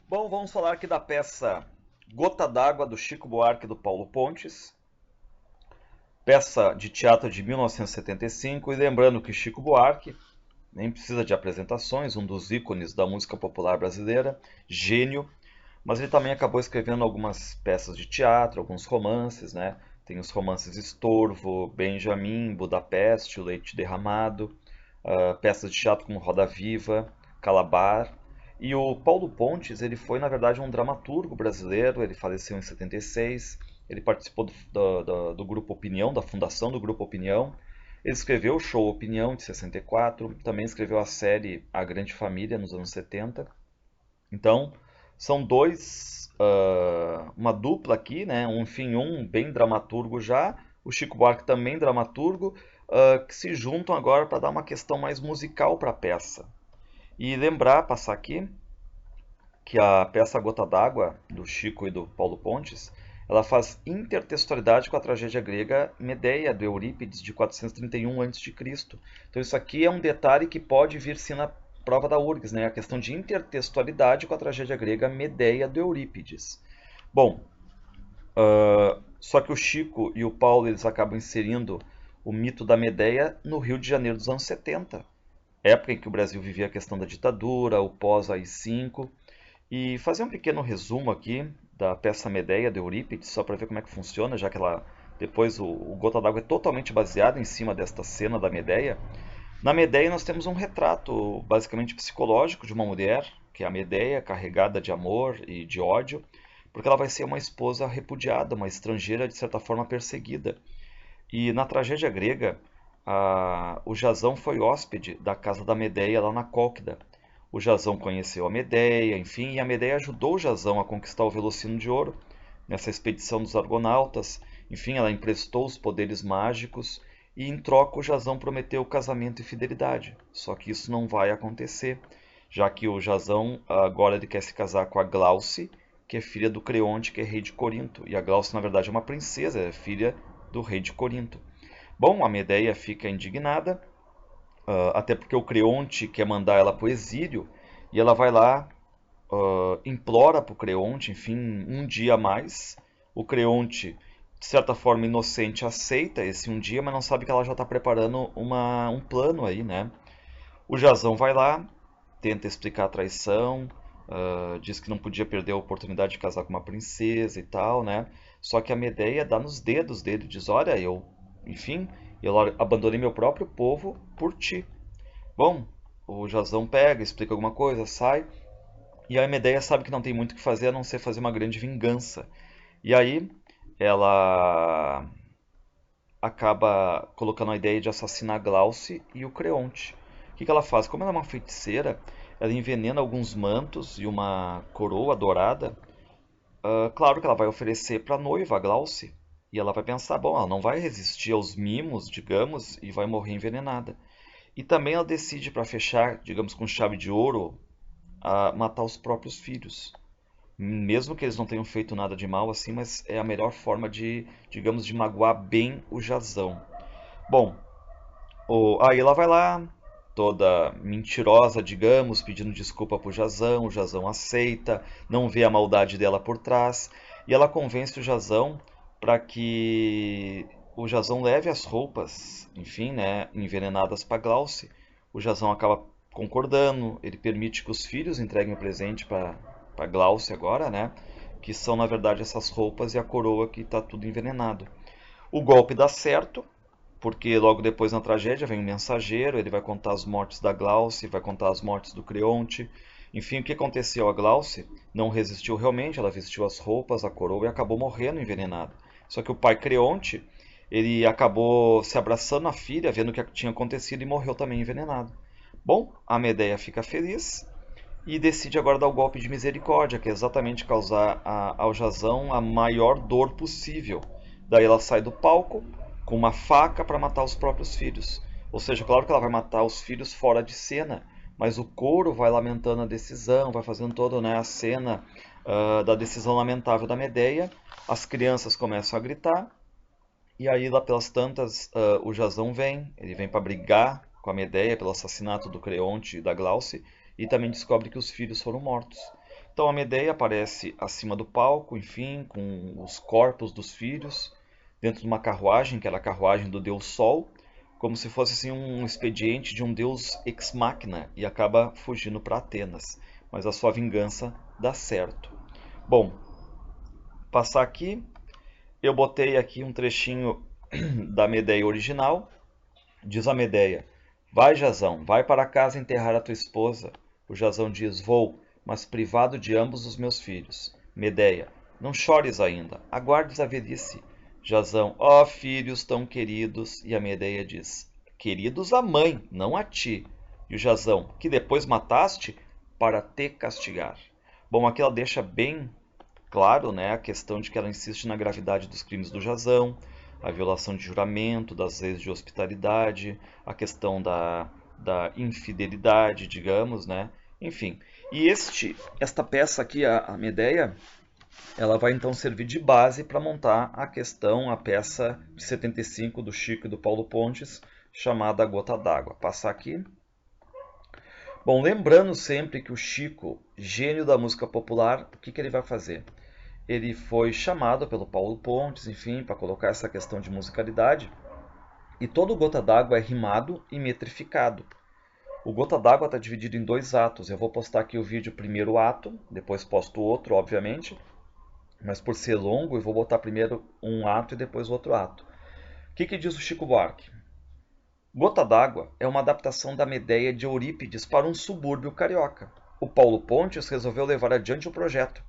Bom, vamos falar aqui da peça Gota d'Água, do Chico Buarque e do Paulo Pontes, peça de teatro de 1975, e lembrando que Chico Buarque nem precisa de apresentações, um dos ícones da música popular brasileira, gênio, mas ele também acabou escrevendo algumas peças de teatro, alguns romances, né? Tem os romances Estorvo, Benjamin, Budapeste, O Leite Derramado, peças de teatro como Roda Viva, Calabar. E o Paulo Pontes, ele foi, na verdade, um dramaturgo brasileiro, ele faleceu em 76, ele participou do Grupo Opinião, da fundação do Grupo Opinião, ele escreveu o Show Opinião, de 64, também escreveu a série A Grande Família, nos anos 70. Então, são uma dupla aqui, né? Um bem dramaturgo já, o Chico Buarque também dramaturgo, que se juntam agora para dar uma questão mais musical para a peça. E lembrar, passar aqui, que a peça Gota d'Água, do Chico e do Paulo Pontes, ela faz intertextualidade com a tragédia grega Medeia, do Eurípides, de 431 a.C. Então isso aqui é um detalhe que pode vir sim na prova da URGS, né? A questão de intertextualidade com a tragédia grega Medeia, do Eurípides. Bom, só que o Chico e o Paulo eles acabam inserindo o mito da Medeia no Rio de Janeiro dos anos 70, época em que o Brasil vivia a questão da ditadura, o pós-AI-5. E fazer um pequeno resumo aqui da peça Medeia, de Eurípides, só para ver como é que funciona, já que depois o Gota d'Água é totalmente baseado em cima desta cena da Medeia. Na Medeia nós temos um retrato basicamente psicológico de uma mulher, que é a Medeia, carregada de amor e de ódio, porque ela vai ser uma esposa repudiada, uma estrangeira de certa forma perseguida. E na tragédia grega, o Jasão foi hóspede da casa da Medeia lá na Cólquida. O Jasão conheceu a Medeia, enfim, e a Medeia ajudou o Jasão a conquistar o Velocino de Ouro nessa expedição dos Argonautas. Enfim, ela emprestou os poderes mágicos e em troca o Jasão prometeu casamento e fidelidade. Só que isso não vai acontecer, já que o Jasão agora ele quer se casar com a Glauce, que é filha do Creonte, que é rei de Corinto. E a Glauce, na verdade, é uma princesa, é filha do rei de Corinto. Bom, a Medeia fica indignada, até porque o Creonte quer mandar ela para o exílio, e ela vai lá, implora para o Creonte, enfim, um dia a mais. O Creonte, de certa forma inocente, aceita esse um dia, mas não sabe que ela já está preparando um plano aí, né? O Jasão vai lá, tenta explicar a traição, diz que não podia perder a oportunidade de casar com uma princesa e tal, né? Só que a Medeia dá nos dedos dele, diz, olha, enfim, eu abandonei meu próprio povo por ti. Bom, o Jasão pega, explica alguma coisa, sai, e a Medeia sabe que não tem muito o que fazer a não ser fazer uma grande vingança. E aí ela acaba colocando a ideia de assassinar Glauce e o Creonte. O que ela faz? Como ela é uma feiticeira, ela envenena alguns mantos e uma coroa dourada. Claro que ela vai oferecer para a noiva, a Glauce, e ela vai pensar, bom, ela não vai resistir aos mimos, digamos, e vai morrer envenenada. E também ela decide, para fechar, digamos, com chave de ouro, a matar os próprios filhos. Mesmo que eles não tenham feito nada de mal assim, mas é a melhor forma de, digamos, de magoar bem o Jasão. Bom, aí ela vai lá, toda mentirosa, digamos, pedindo desculpa pro Jasão, o Jasão aceita, não vê a maldade dela por trás, e ela convence o Jasão para que o Jasão leve as roupas, enfim, né, envenenadas para Glauce. O Jasão acaba concordando, ele permite que os filhos entreguem o presente para Glauce agora, né, que são na verdade essas roupas e a coroa que está tudo envenenado. O golpe dá certo, porque logo depois na tragédia vem um mensageiro, ele vai contar as mortes da Glauce, vai contar as mortes do Creonte. Enfim, o que aconteceu? A Glauce não resistiu realmente, ela vestiu as roupas, a coroa e acabou morrendo envenenada. Só que o pai Creonte, ele acabou se abraçando à filha, vendo o que tinha acontecido e morreu também envenenado. Bom, a Medeia fica feliz e decide agora dar o golpe de misericórdia, que é exatamente causar ao Jasão a maior dor possível. Daí ela sai do palco com uma faca para matar os próprios filhos. Ou seja, claro que ela vai matar os filhos fora de cena, mas o coro vai lamentando a decisão, vai fazendo toda, né, a cena da decisão lamentável da Medeia. As crianças começam a gritar, e aí lá pelas tantas o Jasão vem, ele vem para brigar com a Medeia pelo assassinato do Creonte e da Glauce, e também descobre que os filhos foram mortos. Então a Medeia aparece acima do palco, enfim, com os corpos dos filhos, dentro de uma carruagem, que era a carruagem do deus Sol, como se fosse assim, um expediente de um deus ex machina, e acaba fugindo para Atenas. Mas a sua vingança dá certo. Bom, passar aqui, eu botei aqui um trechinho da Medeia original. Diz a Medeia: vai, Jazão, vai para casa enterrar a tua esposa. O Jazão diz: vou, mas privado de ambos os meus filhos. Medeia: não chores ainda, aguardes a velhice. Jazão: ó filhos tão queridos. E a Medeia diz: queridos a mãe, não a ti. E o Jazão: que depois mataste para te castigar. Bom, aqui ela deixa bem claro, né, a questão de que ela insiste na gravidade dos crimes do Jazão, a violação de juramento, das leis de hospitalidade, a questão da infidelidade, digamos, né? Enfim. E esta peça aqui, a Medeia, ela vai então servir de base para montar a questão, a peça de 75 do Chico e do Paulo Pontes, chamada Gota d'Água. Passar aqui. Bom, lembrando sempre que o Chico, gênio da música popular, o que ele vai fazer? Ele foi chamado pelo Paulo Pontes, enfim, para colocar essa questão de musicalidade. E todo Gota d'Água é rimado e metrificado. O Gota d'Água está dividido em 2 atos. Eu vou postar aqui o vídeo primeiro ato, depois posto outro, obviamente. Mas por ser longo, eu vou botar primeiro um ato e depois outro ato. O que diz o Chico Buarque? Gota d'Água é uma adaptação da Medeia de Eurípides para um subúrbio carioca. O Paulo Pontes resolveu levar adiante o projeto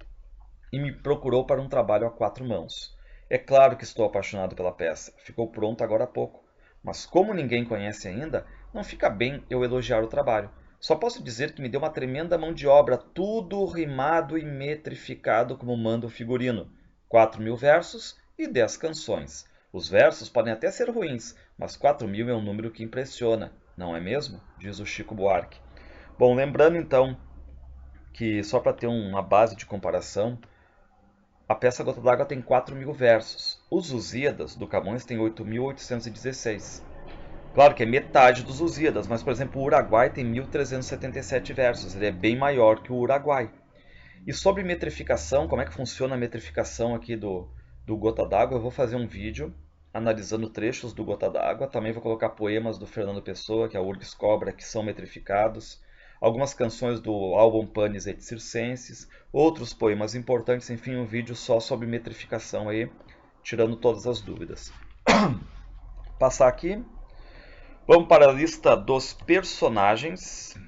e me procurou para um trabalho a 4 mãos. É claro que estou apaixonado pela peça, ficou pronta agora há pouco. Mas como ninguém conhece ainda, não fica bem eu elogiar o trabalho. Só posso dizer que me deu uma tremenda mão de obra, tudo rimado e metrificado como manda o figurino. 4.000 versos e 10 canções. Os versos podem até ser ruins, mas 4.000 é um número que impressiona, não é mesmo? Diz o Chico Buarque. Bom, lembrando então que, só para ter uma base de comparação, a peça Gota d'Água tem 4.000 versos. Os Lusíadas, do Camões, tem 8.816. Claro que é metade dos Lusíadas, mas, por exemplo, o Uruguai tem 1.377 versos. Ele é bem maior que o Uruguai. E sobre metrificação, como é que funciona a metrificação aqui do Gota d'Água, eu vou fazer um vídeo analisando trechos do Gota d'Água. Também vou colocar poemas do Fernando Pessoa, que é a Urgs Cobra, que são metrificados. Algumas canções do álbum Panis et Circenses, outros poemas importantes, enfim, um vídeo só sobre metrificação aí, tirando todas as dúvidas. Passar aqui. Vamos para a lista dos personagens.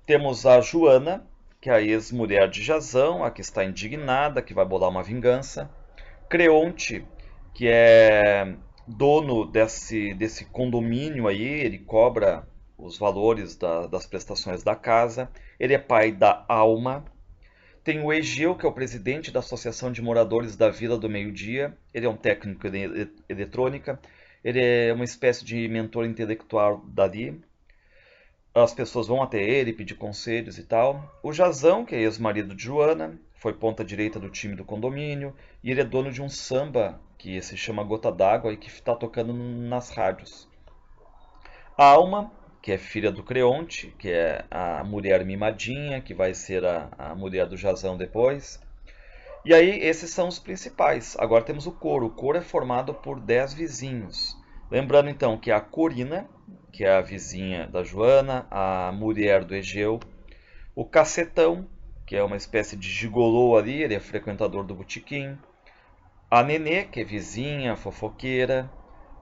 Temos a Joana, que é a ex-mulher de Jazão, a que está indignada, que vai bolar uma vingança. Creonte, que é dono desse condomínio aí, ele cobra os valores das prestações da casa. Ele é pai da Alma. Tem o Egeu, que é o presidente da Associação de Moradores da Vila do Meio-Dia. Ele é um técnico de eletrônica. Ele é uma espécie de mentor intelectual dali. As pessoas vão até ele pedir conselhos e tal. O Jazão, que é ex-marido de Joana, foi ponta direita do time do condomínio. E ele é dono de um samba que se chama Gota d'Água e que está tocando nas rádios. A Alma, que é filha do Creonte, que é a mulher mimadinha, que vai ser a mulher do Jazão depois. E aí, esses são os principais. Agora temos o coro. O coro é formado por 10 vizinhos. Lembrando então que a Corina, que é a vizinha da Joana, a mulher do Egeu. O Cacetão, que é uma espécie de gigolô ali, ele é frequentador do botequim. A Nenê, que é vizinha, fofoqueira.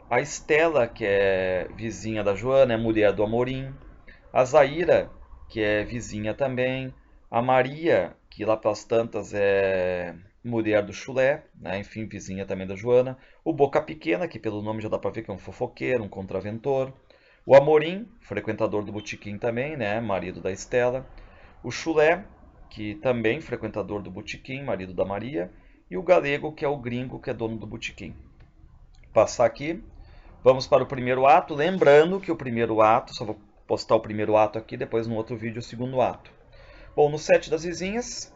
A Estela, que é vizinha da Joana, é mulher do Amorim. A Zaira, que é vizinha também. A Maria, que lá pelas tantas é mulher do Chulé, né? Enfim, vizinha também da Joana. O Boca Pequena, que pelo nome já dá para ver que é um fofoqueiro, um contraventor. O Amorim, frequentador do botequim também, né? Marido da Estela. O Chulé, que também frequentador do botequim, marido da Maria. E o Galego, que é o gringo, que é dono do botequim. Passar aqui. Vamos para o primeiro ato, lembrando que o primeiro ato, só vou postar o primeiro ato aqui, depois no outro vídeo o segundo ato. Bom, no set das vizinhas,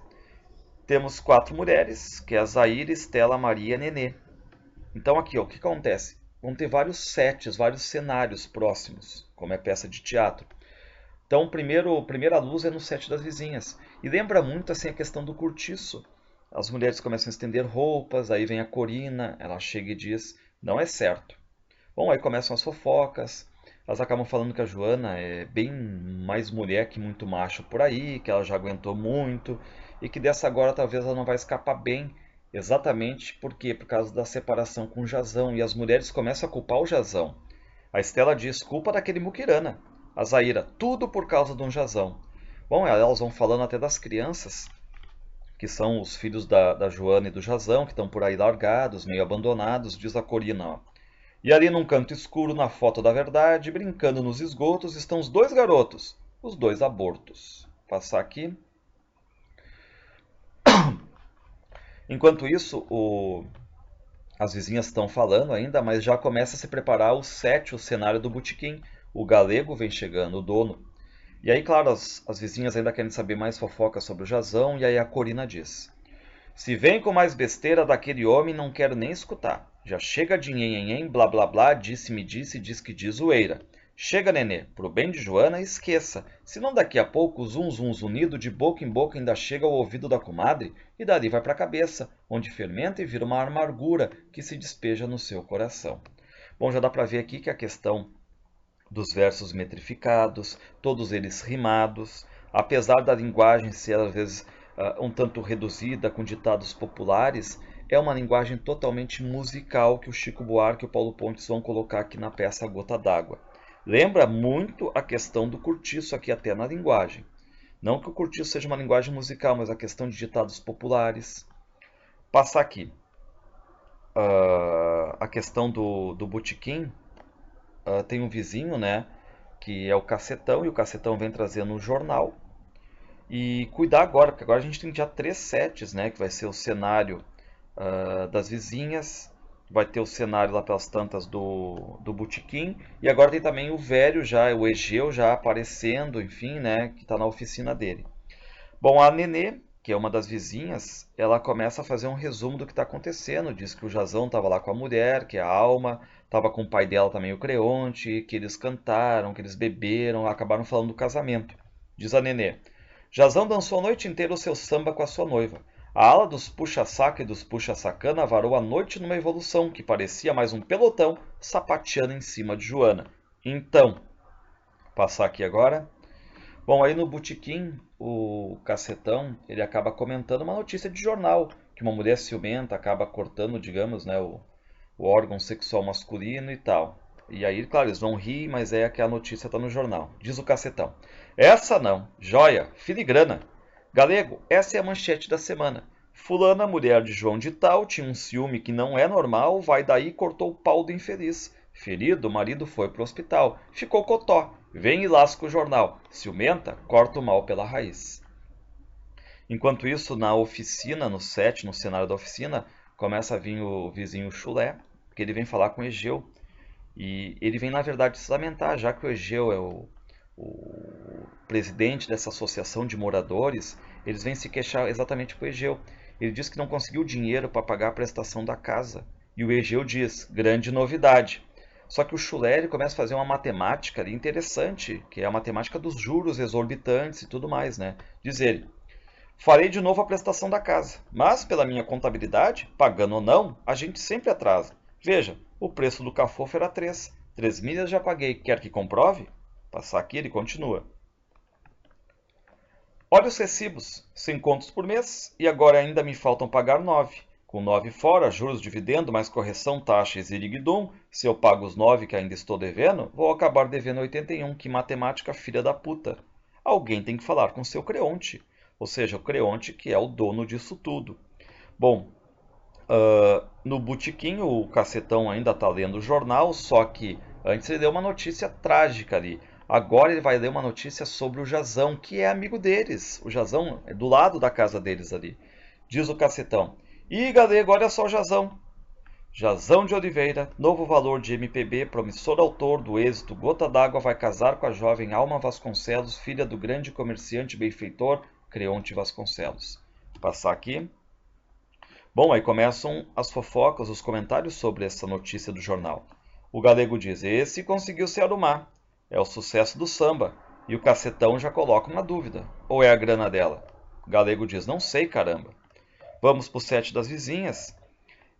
temos 4 mulheres, que é a Zaira, Estela, Maria e Nenê. Então aqui, ó, o que acontece? Vão ter vários sets, vários cenários próximos, como é peça de teatro. Então, primeira luz é no Sete das Vizinhas. E lembra muito assim a questão do cortiço. As mulheres começam a estender roupas, aí vem a Corina, ela chega e diz, não é certo. Bom, aí começam as fofocas, elas acabam falando que a Joana é bem mais mulher que muito macho por aí, que ela já aguentou muito, e que dessa agora talvez ela não vai escapar bem, exatamente por quê? Por causa da separação com o Jazão, e as mulheres começam a culpar o Jazão. A Estela diz, culpa daquele muquirana. A Zaira, tudo por causa de um Jazão. Bom, elas vão falando até das crianças, que são os filhos da Joana e do Jazão, que estão por aí largados, meio abandonados, diz a Corina, ó. E ali num canto escuro, na foto da verdade, brincando nos esgotos, estão os dois garotos, os dois abortos. Vou passar aqui. Enquanto isso, as vizinhas estão falando ainda, mas já começa a se preparar o set, o cenário do botequim. O galego vem chegando, o dono. E aí, claro, as vizinhas ainda querem saber mais fofocas sobre o Jazão, e aí a Corina diz: se vem com mais besteira daquele homem, não quero nem escutar. Já chega de nhenhenhen, blá blá blá, disse-me disse, diz que diz zoeira. Chega, nenê, pro bem de Joana, esqueça. Senão daqui a pouco o zum zum zunido de boca em boca ainda chega ao ouvido da comadre e dali vai pra cabeça, onde fermenta e vira uma amargura que se despeja no seu coração. Bom, já dá pra ver aqui que a questão dos versos metrificados, todos eles rimados, apesar da linguagem ser às vezes um tanto reduzida com ditados populares, é uma linguagem totalmente musical que o Chico Buarque e o Paulo Pontes vão colocar aqui na peça Gota d'Água. Lembra muito a questão do cortiço aqui até na linguagem. Não que o cortiço seja uma linguagem musical, mas a questão de ditados populares. Passar aqui. A questão do botequim, tem um vizinho, né, que é o Cacetão, e o Cacetão vem trazendo um jornal. E cuidar agora, porque agora a gente tem já 3 sets, né, que vai ser o cenário das vizinhas, vai ter o cenário lá pelas tantas do botequim, e agora tem também o velho já, o Egeu já aparecendo, enfim, né, que está na oficina dele. Bom, a Nenê, que é uma das vizinhas, ela começa a fazer um resumo do que está acontecendo. Diz que o Jazão estava lá com a mulher, que é a Alma, estava com o pai dela também, o Creonte, que eles cantaram, que eles beberam, acabaram falando do casamento. Diz a Nenê: Jazão dançou a noite inteira o seu samba com a sua noiva. A ala dos puxa-saca e dos puxa-sacana varou a noite numa evolução que parecia mais um pelotão sapateando em cima de Joana. Então, passar aqui agora. Bom, aí no botequim, o Cacetão, ele acaba comentando uma notícia de jornal, que uma mulher ciumenta acaba cortando, digamos, né, o órgão sexual masculino e tal. E aí, claro, eles vão rir, mas é que a notícia está no jornal. Diz o Cacetão: essa não, joia, filigrana. Galego, essa é a manchete da semana. Fulana, mulher de João de Tal, tinha um ciúme que não é normal, vai daí e cortou o pau do infeliz. Ferido, o marido foi pro hospital. Ficou cotó. Vem e lasca o jornal. Ciumenta, corta o mal pela raiz. Enquanto isso, na oficina, no set, no cenário da oficina, começa a vir o vizinho Chulé, que ele vem falar com o Egeu. E ele vem, na verdade, se lamentar, já que o Egeu é o presidente dessa associação de moradores, eles vêm se queixar exatamente com o Egeu. Ele diz que não conseguiu dinheiro para pagar a prestação da casa. E o Egeu diz, grande novidade. Só que o Schuller começa a fazer uma matemática ali interessante, que é a matemática dos juros exorbitantes e tudo mais, né? Diz ele: farei de novo a prestação da casa, mas pela minha contabilidade, pagando ou não, a gente sempre atrasa. Veja, o preço do cafofo era 3. 3 milhas já paguei, quer que comprove? Passar aqui, ele continua. Olha os recibos, 100 contos por mês, e agora ainda me faltam pagar 9. Com 9 fora, juros, dividendo, mais correção, taxa e ziriguidum, se eu pago os 9 que ainda estou devendo, vou acabar devendo 81, que matemática filha da puta. Alguém tem que falar com seu Creonte, ou seja, o Creonte que é o dono disso tudo. Bom, no botequim o Cacetão ainda está lendo o jornal, só que antes ele deu uma notícia trágica ali. Agora ele vai ler uma notícia sobre o Jazão, que é amigo deles. O Jazão é do lado da casa deles ali. Diz o Cacetão: ih, galego, olha só o Jazão. Jazão de Oliveira, novo valor de MPB, promissor autor do êxito Gota d'Água, vai casar com a jovem Alma Vasconcelos, filha do grande comerciante benfeitor Creonte Vasconcelos. Vou passar aqui. Bom, aí começam as fofocas, os comentários sobre essa notícia do jornal. O galego diz: esse conseguiu se arrumar. É o sucesso do samba. E o cacetão já coloca uma dúvida. Ou é a grana dela? O galego diz, não sei, caramba. Vamos pro set das vizinhas.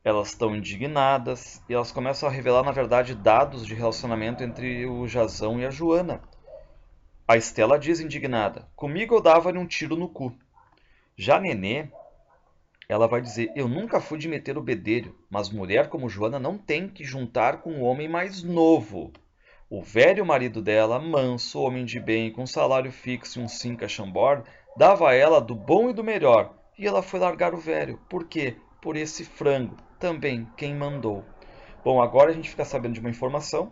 Elas estão indignadas e elas começam a revelar, na verdade, dados de relacionamento entre o Jazão e a Joana. A Estela diz indignada, comigo eu dava-lhe um tiro no cu. Já a Nenê, ela vai dizer, eu nunca fui de meter o bedelho, mas mulher como Joana não tem que juntar com um homem mais novo. O velho marido dela, manso, homem de bem, com salário fixo e um cinca chambord, dava a ela do bom e do melhor, e ela foi largar o velho. Por quê? Por esse frango, também quem mandou. Bom, agora a gente fica sabendo de uma informação,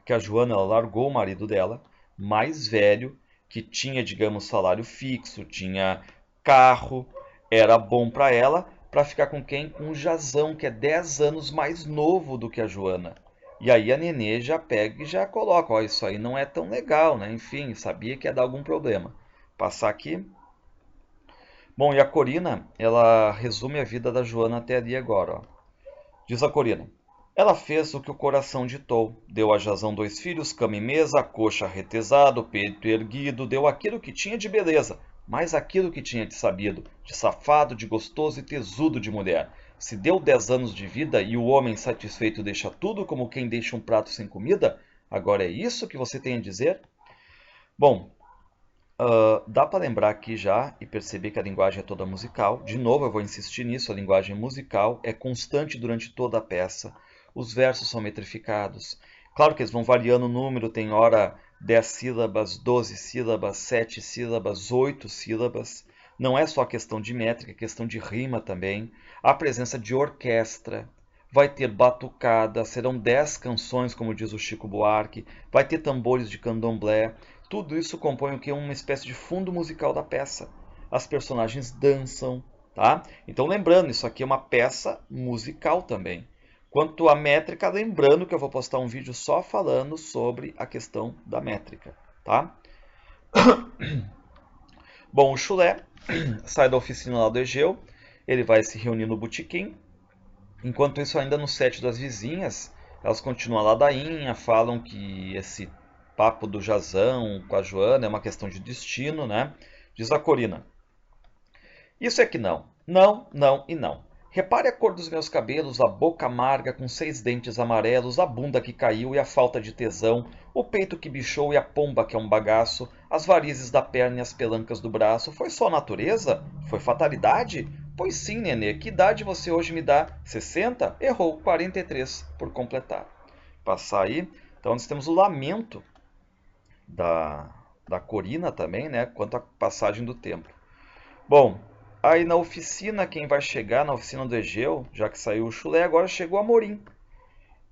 que a Joana ela largou o marido dela, mais velho, que tinha, digamos, salário fixo, tinha carro, era bom para ficar com quem? Com o Jazão, que é 10 anos mais novo do que a Joana. E aí a Nenê já pega e já coloca, ó, isso aí não é tão legal, né? Enfim, sabia que ia dar algum problema. Passar aqui. Bom, e a Corina, ela resume a vida da Joana até ali agora, ó. Diz a Corina. Ela fez o que o coração ditou. Deu a Jazão 2 filhos, cama e mesa, a coxa retesada, o peito erguido, deu aquilo que tinha de beleza, mais aquilo que tinha de sabido, de safado, de gostoso e tesudo de mulher. Se deu 10 anos de vida e o homem satisfeito deixa tudo como quem deixa um prato sem comida, agora é isso que você tem a dizer? Bom, dá para lembrar aqui já e perceber que a linguagem é toda musical. De novo, eu vou insistir nisso, a linguagem musical é constante durante toda a peça. Os versos são metrificados. Claro que eles vão variando o número, tem hora 10 sílabas, 12 sílabas, 7 sílabas, 8 sílabas. Não é só questão de métrica, é questão de rima também. A presença de orquestra. Vai ter batucada, serão 10 canções, como diz o Chico Buarque. Vai ter tambores de candomblé. Tudo isso compõe o que? Uma espécie de fundo musical da peça. As personagens dançam, tá? Então lembrando, isso aqui é uma peça musical também. Quanto à métrica, lembrando que eu vou postar um vídeo só falando sobre a questão da métrica, tá? Bom, o Chulé sai da oficina lá do Egeu, ele vai se reunir no botequim. Enquanto isso, ainda no set das vizinhas, elas continuam a ladainha, falam que esse papo do Jazão com a Joana é uma questão de destino, né? Diz a Corina. Isso é que não. Não, não e não. Repare a cor dos meus cabelos, a boca amarga com 6 dentes amarelos, a bunda que caiu e a falta de tesão, o peito que bichou e a pomba que é um bagaço, as varizes da perna e as pelancas do braço. Foi só natureza? Foi fatalidade? Pois sim, Nenê. Que idade você hoje me dá? 60? Errou, 43 por completar. Passar aí. Então nós temos o lamento da Corina também, né? Quanto à passagem do tempo. Bom, aí na oficina, quem vai chegar na oficina do Egeu, já que saiu o Chulé, agora chegou o Amorim.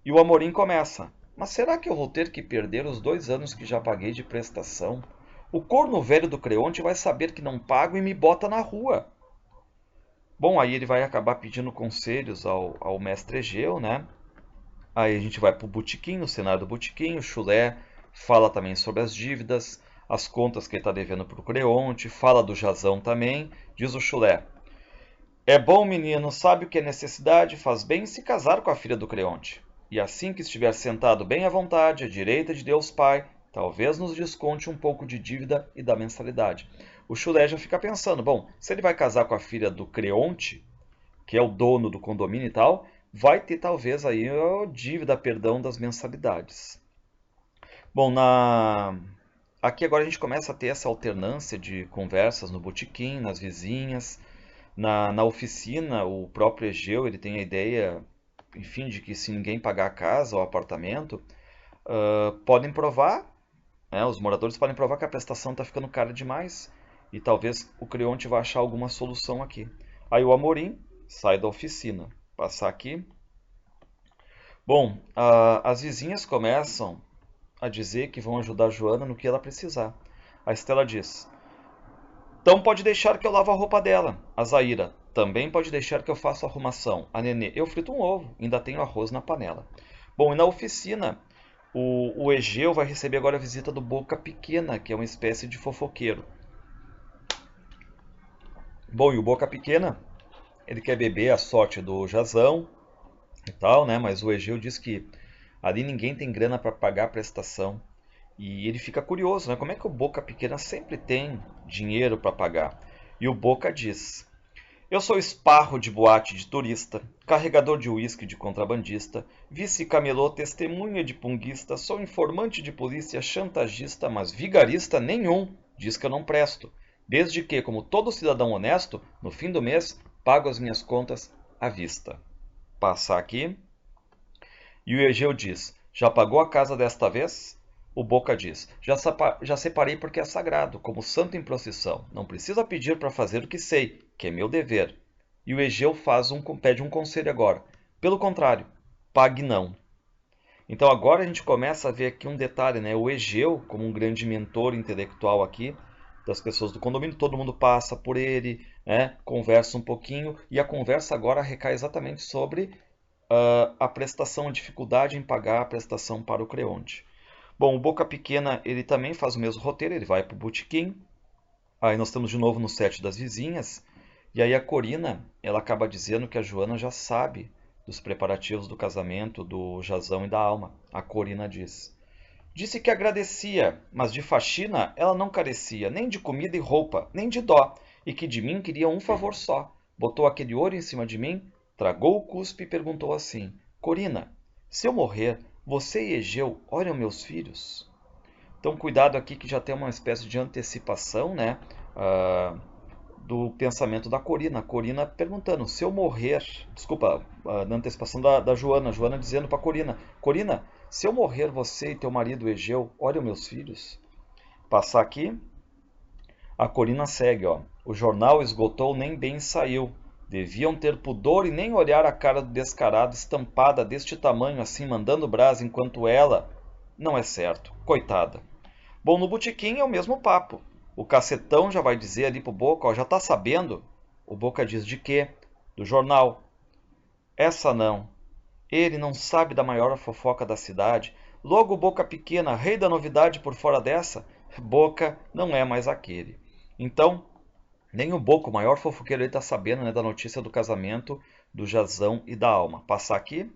E o Amorim começa. Mas será que eu vou ter que perder os 2 anos que já paguei de prestação? O corno velho do Creonte vai saber que não pago e me bota na rua. Bom, aí ele vai acabar pedindo conselhos ao mestre Egeu, né? Aí a gente vai para o botequim, no cenário do botequim, o Chulé fala também sobre as dívidas, as contas que ele está devendo para o Creonte, fala do Jazão também, diz o Chulé. É bom, menino, sabe o que é necessidade, faz bem se casar com a filha do Creonte. E assim que estiver sentado bem à vontade, à direita de Deus Pai, talvez nos desconte um pouco de dívida e da mensalidade. O Chulé já fica pensando, bom, se ele vai casar com a filha do Creonte, que é o dono do condomínio e tal, vai ter talvez aí a dívida, perdão das mensalidades. Bom, aqui agora a gente começa a ter essa alternância de conversas no botequim, nas vizinhas, na oficina, o próprio Egeu, ele tem a ideia, enfim, de que se ninguém pagar a casa ou apartamento, podem provar, né, os moradores podem provar que a prestação está ficando cara demais e talvez o Creonte vá achar alguma solução aqui. Aí o Amorim sai da oficina. Passar aqui. Bom, as vizinhas começam a dizer que vão ajudar a Joana no que ela precisar. A Estela diz: então pode deixar que eu lavo a roupa dela. A Zaira: também pode deixar que eu faça a arrumação. A Nenê: eu frito um ovo, ainda tenho arroz na panela. Bom, e na oficina, o Egeu vai receber agora a visita do Boca Pequena, que é uma espécie de fofoqueiro. Bom, e o Boca Pequena, ele quer beber a sorte do Jazão e tal, né? Mas o Egeu diz que ali ninguém tem grana para pagar a prestação. E ele fica curioso, né? Como é que o Boca Pequena sempre tem dinheiro para pagar? E o Boca diz: eu sou esparro de boate de turista, carregador de uísque de contrabandista, vice-camelô, testemunha de punguista, sou informante de polícia, chantagista, mas vigarista nenhum, diz que eu não presto, desde que, como todo cidadão honesto, no fim do mês, pago as minhas contas à vista. Passar aqui. E o Egeu diz: já pagou a casa desta vez? O Boca diz: já separei porque é sagrado, como santo em procissão. Não precisa pedir para fazer o que sei, que é meu dever. E o Egeu pede um conselho agora. Pelo contrário, pague não. Então agora a gente começa a ver aqui um detalhe, né? O Egeu, como um grande mentor intelectual aqui das pessoas do condomínio, todo mundo passa por ele, né? Conversa um pouquinho, e a conversa agora recai exatamente sobre a prestação, a dificuldade em pagar a prestação para o Creonte. Bom, o Boca Pequena, ele também faz o mesmo roteiro, ele vai para o botequim. Aí nós estamos de novo no set das vizinhas. E aí a Corina, ela acaba dizendo que a Joana já sabe dos preparativos do casamento do Jazão e da Alma. A Corina diz: disse que agradecia, mas de faxina ela não carecia, nem de comida e roupa, nem de dó, e que de mim queria um favor só. Botou aquele ouro em cima de mim, tragou o cuspe e perguntou assim: Corina, se eu morrer, você e Egeu olham meus filhos? Então cuidado aqui que já tem uma espécie de antecipação, né? Do pensamento da Corina. A Corina perguntando: se eu morrer, desculpa, na antecipação da Joana, a Joana dizendo para Corina: Corina, se eu morrer, você e teu marido Egeu olham meus filhos? Passar aqui. A Corina segue, ó. O jornal esgotou, nem bem saiu. Deviam ter pudor e nem olhar a cara do descarado estampada deste tamanho assim, mandando brasa, enquanto ela... Não é certo, coitada. Bom, no botequim é o mesmo papo. O cacetão já vai dizer ali pro Boca, ó, já tá sabendo? O Boca diz: de quê? Do jornal. Essa não. Ele não sabe da maior fofoca da cidade. Logo Boca Pequena, rei da novidade por fora dessa. Boca não é mais aquele. Então, nem o Boca, o maior fofoqueiro, ele está sabendo, né, da notícia do casamento do Jazão e da Alma. Passar aqui.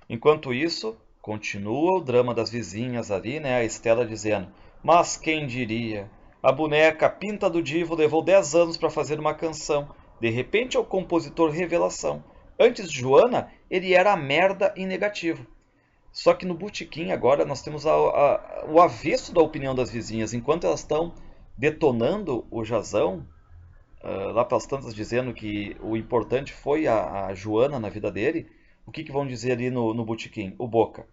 Enquanto isso, continua o drama das vizinhas ali, né? A Estela dizendo: mas quem diria? A boneca Pinta do Divo levou 10 anos para fazer uma canção. De repente é o compositor revelação. Antes de Joana, ele era a merda em negativo. Só que no botequim agora nós temos o avesso da opinião das vizinhas. Enquanto elas estão detonando o Jazão, lá pelas tantas dizendo que o importante foi a Joana na vida dele, o que vão dizer ali no botequim? O Boca: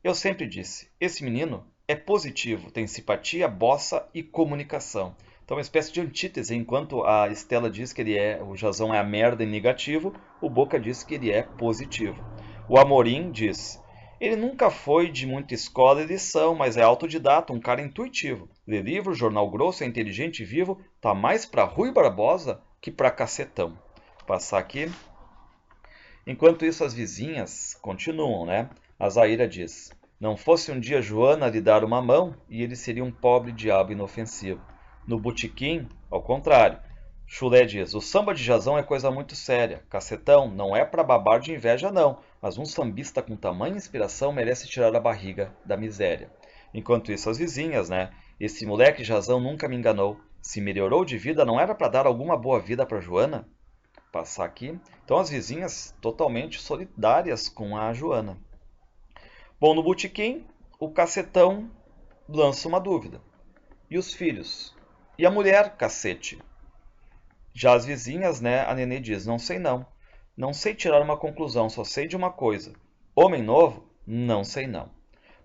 eu sempre disse, esse menino é positivo, tem simpatia, bossa e comunicação. Então uma espécie de antítese. Enquanto a Estela diz que o Jazão é a merda em negativo, o Boca diz que ele é positivo. O Amorim diz: ele nunca foi de muita escola e lição, mas é autodidata, um cara intuitivo. Lê livro, jornal grosso, é inteligente e vivo, tá mais pra Rui Barbosa que pra Cacetão. Passar aqui. Enquanto isso, as vizinhas continuam, né? A Zaira diz: não fosse um dia Joana lhe dar uma mão, e ele seria um pobre diabo inofensivo. No botequim, ao contrário. Chulé diz: o samba de Jazão é coisa muito séria. Cacetão, não é pra babar de inveja não, mas um sambista com tamanha inspiração merece tirar a barriga da miséria. Enquanto isso, as vizinhas, né? Esse moleque Jazão nunca me enganou. Se melhorou de vida, não era pra dar alguma boa vida pra Joana? Passar aqui. Então as vizinhas totalmente solidárias com a Joana. Bom, no botequim, o Cacetão lança uma dúvida. E os filhos? E a mulher, cacete? Já as vizinhas, né, a Nenê diz: não sei não. Não sei tirar uma conclusão, só sei de uma coisa. Homem novo? Não sei não.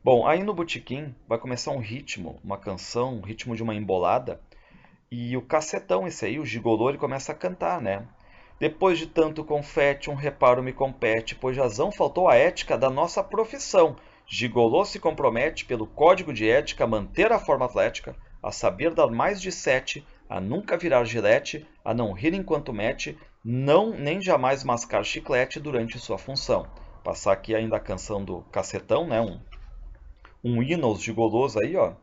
Bom, aí no botequim vai começar um ritmo, uma canção, um ritmo de uma embolada. E o Cacetão, esse aí, o gigolô, ele começa a cantar, né? Depois de tanto confete, um reparo me compete, pois Jazão faltou a ética da nossa profissão. Gigolô se compromete, pelo código de ética, a manter a forma atlética, a saber dar mais de 7, a nunca virar gilete, a não rir enquanto mete, não nem jamais mascar chiclete durante sua função. Passar aqui ainda a canção do Cacetão, né? Um hino aos gigolôs aí, ó.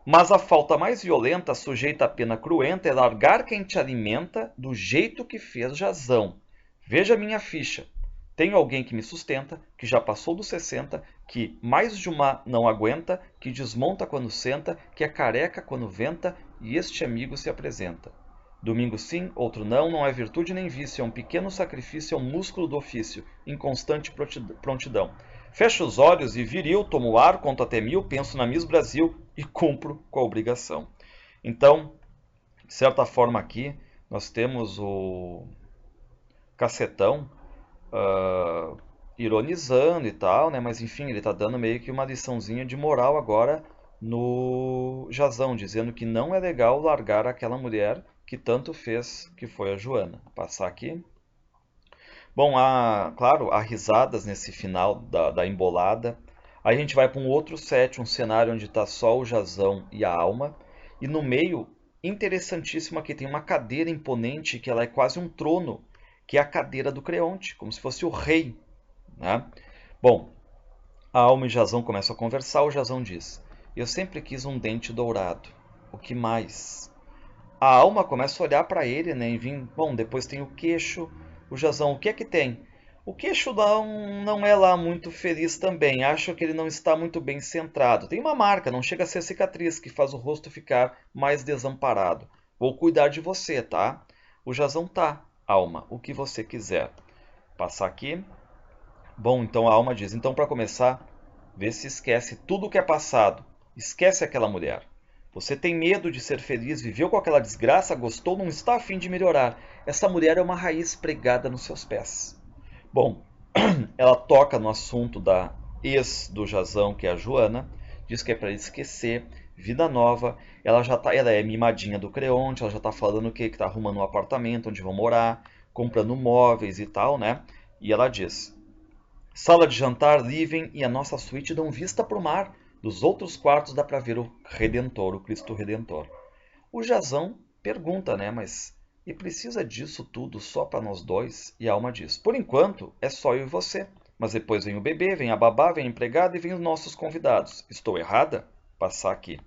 Mas a falta mais violenta, sujeita a pena cruenta, é largar quem te alimenta do jeito que fez Jazão. Veja minha ficha. Tenho alguém que me sustenta, que já passou dos 60, que mais de uma não aguenta, que desmonta quando senta, que é careca quando venta, e este amigo se apresenta. Domingo sim, outro não, não é virtude nem vício, é um pequeno sacrifício, é um músculo do ofício, em constante prontidão. Fecho os olhos e viril, tomo ar, conto até 1000, penso na Miss Brasil e cumpro com a obrigação. Então, de certa forma aqui, nós temos o Cacetão ironizando e tal, né? Mas enfim, ele está dando meio que uma liçãozinha de moral agora no Jazão, dizendo que não é legal largar aquela mulher que tanto fez, que foi a Joana. Vou passar aqui. Bom, claro, há risadas nesse final da embolada. Aí a gente vai para um outro set, um cenário onde está só o Jazão e a Alma. E no meio, interessantíssimo aqui, tem uma cadeira imponente que ela é quase um trono, que é a cadeira do Creonte, como se fosse o rei, né? Bom, a Alma e Jazão começam a conversar, o Jazão diz: eu sempre quis um dente dourado. O que mais? A Alma começa a olhar para ele, né? E vem, bom, depois tem o queixo. O Jazão, o que é que tem? O queixo não é lá muito feliz também. Acho que ele não está muito bem centrado. Tem uma marca, não chega a ser cicatriz, que faz o rosto ficar mais desamparado. Vou cuidar de você, tá? O Jazão tá. Alma, o que você quiser. Passar aqui. Bom, então a Alma diz, então para começar, vê se esquece tudo o que é passado. Esquece aquela mulher. Você tem medo de ser feliz, viveu com aquela desgraça, gostou, não está a fim de melhorar. Essa mulher é uma raiz pregada nos seus pés. Bom, ela toca no assunto da ex do Jazão, que é a Joana, diz que é para ele esquecer, vida nova. Ela é mimadinha do Creonte, ela já está falando que está arrumando um apartamento onde vão morar, comprando móveis e tal, né? E ela diz: sala de jantar, living e a nossa suíte dão vista para o mar. Dos outros quartos dá para ver o Redentor, o Cristo Redentor. O Jazão pergunta, né? Mas e precisa disso tudo só para nós dois? E a Alma diz: por enquanto é só eu e você. Mas depois vem o bebê, vem a babá, vem a empregada e vem os nossos convidados. Estou errada? Passar aqui.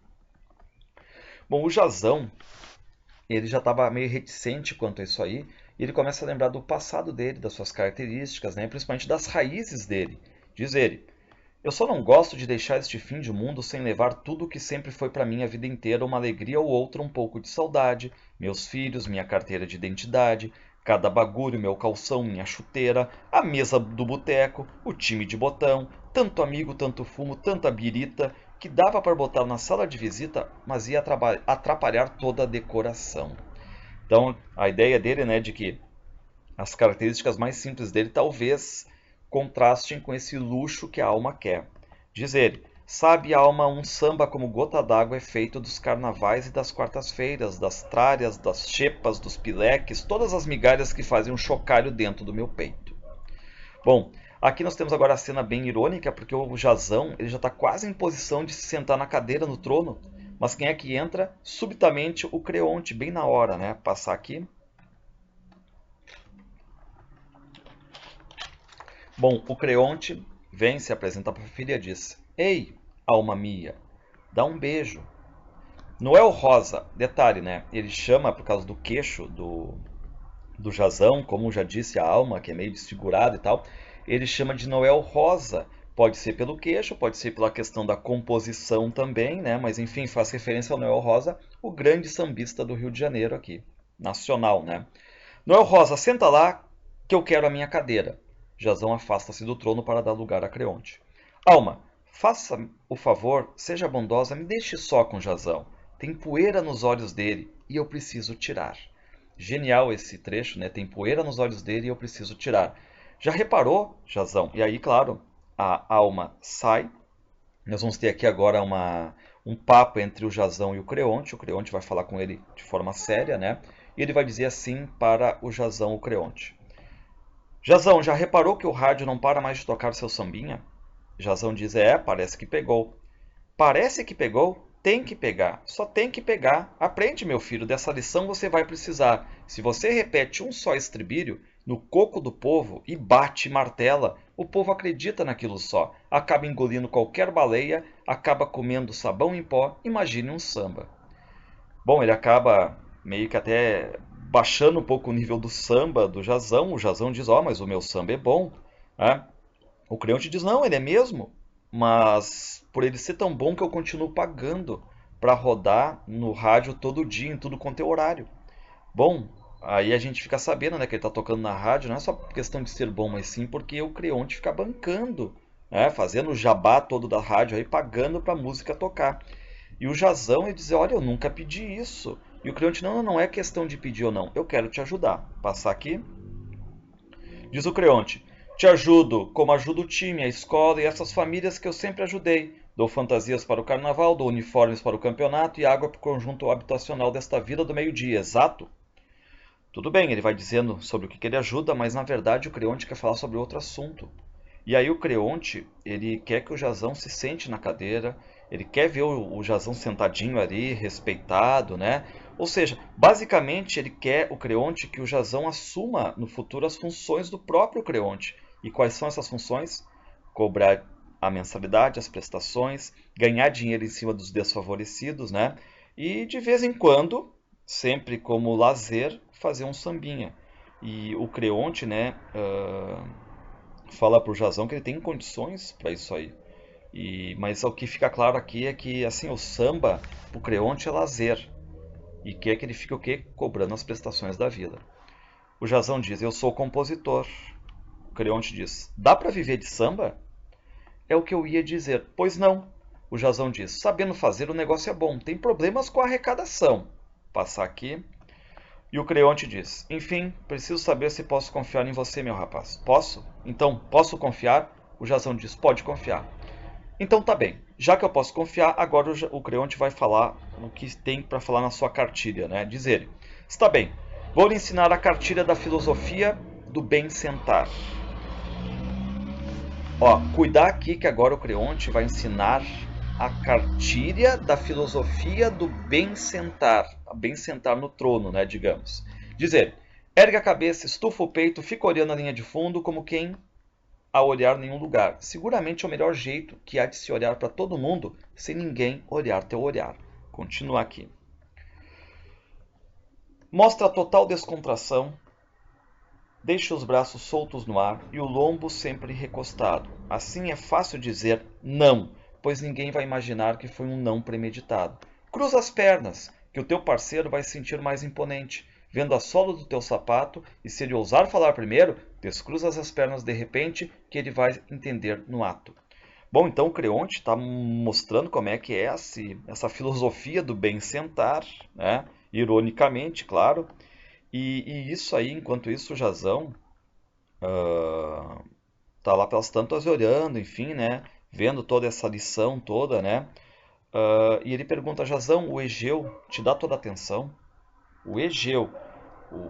Bom, o Jazão, ele já estava meio reticente quanto a isso aí. E ele começa a lembrar do passado dele, das suas características, né? Principalmente das raízes dele. Diz ele: eu só não gosto de deixar este fim de mundo sem levar tudo o que sempre foi para mim a vida inteira, uma alegria ou outra, um pouco de saudade, meus filhos, minha carteira de identidade, cada bagulho, meu calção, minha chuteira, a mesa do boteco, o time de botão, tanto amigo, tanto fumo, tanta birita, que dava para botar na sala de visita, mas ia atrapalhar toda a decoração. Então, a ideia dele, né, de que as características mais simples dele talvez contrastem com esse luxo que a Alma quer. Diz ele: sabe, Alma, um samba como gota d'água é feito dos carnavais e das quartas-feiras, das trárias, das xepas, dos pileques, todas as migalhas que fazem um chocalho dentro do meu peito. Bom, aqui nós temos agora a cena bem irônica, porque o Jazão ele já está quase em posição de se sentar na cadeira, no trono, mas quem é que entra? Subitamente o Creonte, bem na hora, né? Passar aqui. Bom, o Creonte vem, se apresenta para a filha e diz: ei, alma minha, dá um beijo. Noel Rosa, detalhe, né? Ele chama por causa do queixo do Jazão, como já disse a Alma, que é meio desfigurado e tal. Ele chama de Noel Rosa. Pode ser pelo queixo, pode ser pela questão da composição também, né? Mas enfim, faz referência ao Noel Rosa, o grande sambista do Rio de Janeiro aqui, nacional, né? Noel Rosa, senta lá que eu quero a minha cadeira. Jazão afasta-se do trono para dar lugar a Creonte. Alma, faça o favor, seja bondosa, me deixe só com Jazão. Tem poeira nos olhos dele e eu preciso tirar. Genial esse trecho, né? Tem poeira nos olhos dele e eu preciso tirar. Já reparou, Jazão? E aí, claro, a Alma sai. Nós vamos ter aqui agora um papo entre o Jazão e o Creonte. O Creonte vai falar com ele de forma séria, né? E ele vai dizer assim para o Jazão, o Creonte: Jazão, já reparou que o rádio não para mais de tocar seu sambinha? Jazão diz: parece que pegou. Parece que pegou? Tem que pegar. Só tem que pegar. Aprende, meu filho, dessa lição você vai precisar. Se você repete um só estribilho no coco do povo e bate e martela, o povo acredita naquilo só. Acaba engolindo qualquer baleia, acaba comendo sabão em pó. Imagine um samba. Bom, ele acaba meio que até baixando um pouco o nível do samba do Jazão. O Jazão diz: mas o meu samba é bom. né? O Creonte diz, não, ele é mesmo, mas por ele ser tão bom que eu continuo pagando para rodar no rádio todo dia, em tudo quanto é horário. Bom, aí a gente fica sabendo, né, que ele está tocando na rádio, não é só por questão de ser bom, mas sim porque o Creonte fica bancando, né, fazendo o jabá todo da rádio aí, pagando para a música tocar. E o Jazão ele diz, olha, eu nunca pedi isso. E o Creonte, não, não é questão de pedir ou não, eu quero te ajudar. Passar aqui. Diz o Creonte, te ajudo, como ajudo o time, a escola e essas famílias que eu sempre ajudei. Dou fantasias para o carnaval, dou uniformes para o campeonato e água para o conjunto habitacional desta vila do meio-dia, exato? Tudo bem, ele vai dizendo sobre o que ele ajuda, mas na verdade o Creonte quer falar sobre outro assunto. E aí o Creonte, ele quer que o Jazão se sente na cadeira, ele quer ver o Jazão sentadinho ali, respeitado, né? Ou seja, basicamente ele quer, o Creonte, que o Jazão assuma no futuro as funções do próprio Creonte. E quais são essas funções? Cobrar a mensalidade, as prestações, ganhar dinheiro em cima dos desfavorecidos, né? E de vez em quando, sempre como lazer, fazer um sambinha. E o Creonte, né, fala pro Jazão que ele tem condições para isso aí. Mas o que fica claro aqui é que assim o samba, o Creonte é lazer e quer que ele fique o quê? Cobrando as prestações da vida. O Jazão diz: eu sou compositor. O Creonte diz: dá para viver de samba? É o que eu ia dizer. Pois não. O Jazão diz: sabendo fazer o negócio é bom. Tem problemas com a arrecadação. Passar aqui. E o Creonte diz: enfim, preciso saber se posso confiar em você, meu rapaz. Posso? Então, posso confiar? O Jazão diz: pode confiar. Então tá bem. Já que eu posso confiar, agora o Creonte vai falar o que tem para falar na sua cartilha, né? Diz ele: está bem. Vou lhe ensinar a cartilha da filosofia do bem sentar. Ó, cuidar aqui que agora o Creonte vai ensinar a cartilha da filosofia do bem sentar no trono, né, digamos. Dizer, ergue a cabeça, estufa o peito, fica olhando a linha de fundo como quem a olhar nenhum lugar. Seguramente é o melhor jeito que há de se olhar para todo mundo sem ninguém olhar teu olhar. Continua aqui. Mostra a total descontração. Deixe os braços soltos no ar e o lombo sempre recostado. Assim é fácil dizer não, pois ninguém vai imaginar que foi um não premeditado. Cruza as pernas, que o teu parceiro vai se sentir mais imponente, vendo a sola do teu sapato, e se ele ousar falar primeiro, descruzas as pernas de repente, que ele vai entender no ato. Bom, então o Creonte está mostrando como é que é essa filosofia do bem sentar, né? Ironicamente, claro. E isso aí, enquanto isso, o Jazão tá lá pelas tantas olhando, enfim, né? Vendo toda essa lição toda, né? E ele pergunta, Jazão, o Egeu te dá toda a atenção? O Egeu,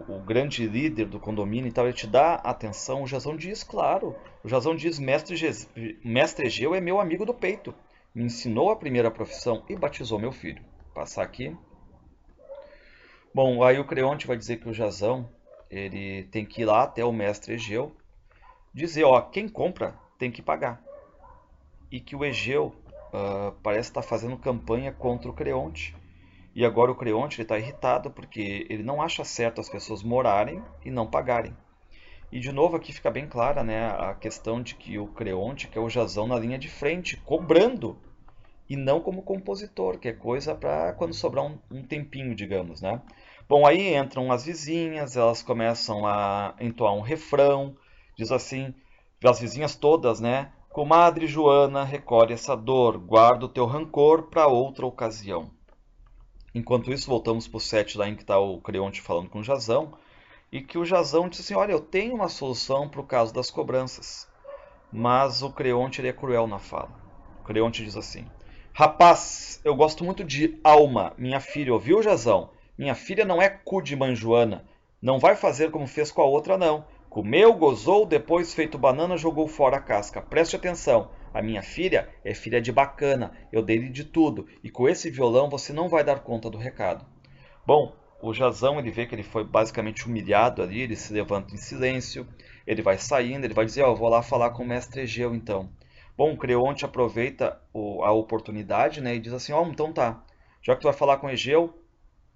o grande líder do condomínio e tal, ele te dá atenção? O Jazão diz, claro. O Jazão diz, mestre Egeu é meu amigo do peito. Me ensinou a primeira profissão e batizou meu filho. Passar aqui. Bom, aí o Creonte vai dizer que o Jazão ele tem que ir lá até o mestre Egeu, dizer, ó, quem compra tem que pagar. E que o Egeu parece estar fazendo campanha contra o Creonte. E agora o Creonte está irritado porque ele não acha certo as pessoas morarem e não pagarem. E de novo aqui fica bem clara, né, a questão de que o Creonte quer o Jazão na linha de frente, cobrando, e não como compositor, que é coisa para quando sobrar um tempinho, digamos, né? Bom, aí entram as vizinhas, elas começam a entoar um refrão, diz assim, as vizinhas todas, né? Comadre Joana, recolhe essa dor, guarda o teu rancor para outra ocasião. Enquanto isso, voltamos para o set lá em que está o Creonte falando com o Jazão, e que o Jazão diz assim, olha, eu tenho uma solução para o caso das cobranças. Mas o Creonte ele é cruel na fala. O Creonte diz assim, rapaz, eu gosto muito de Alma, minha filha, ouviu, Jazão? Minha filha não é cu de mãe Joana. Não vai fazer como fez com a outra, não. Comeu, gozou, depois, feito banana, jogou fora a casca. Preste atenção. A minha filha é filha de bacana. Eu dei-lhe de tudo. E com esse violão você não vai dar conta do recado. Bom, o Jazão ele vê que ele foi basicamente humilhado ali. Ele se levanta em silêncio. Ele vai saindo. Ele vai dizer, ó, eu vou lá falar com o mestre Egeu, então. Bom, o Creonte aproveita a oportunidade, né, e diz assim, ó, então tá. Já que tu vai falar com o Egeu,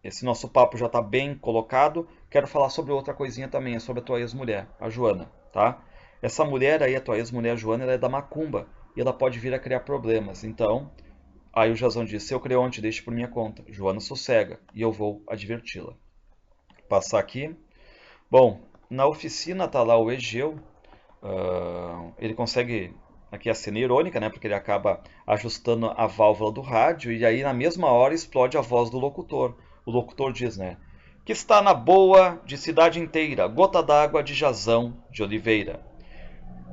esse nosso papo já está bem colocado. Quero falar sobre outra coisinha também, é sobre a tua ex-mulher, a Joana, tá? essa mulher aí, a tua ex-mulher Joana, ela é da macumba e ela pode vir a criar problemas. Então, aí o Jazão diz, seu Creonte, deixe por minha conta. Joana sossega e eu vou adverti-la. Passar aqui. Bom, na oficina tá lá o Egeu. Ele consegue, aqui a cena irônica, né? Porque ele acaba ajustando a válvula do rádio e aí na mesma hora explode a voz do locutor. O locutor diz, né? Que está na boa de cidade inteira, gota d'água de Jazão de Oliveira.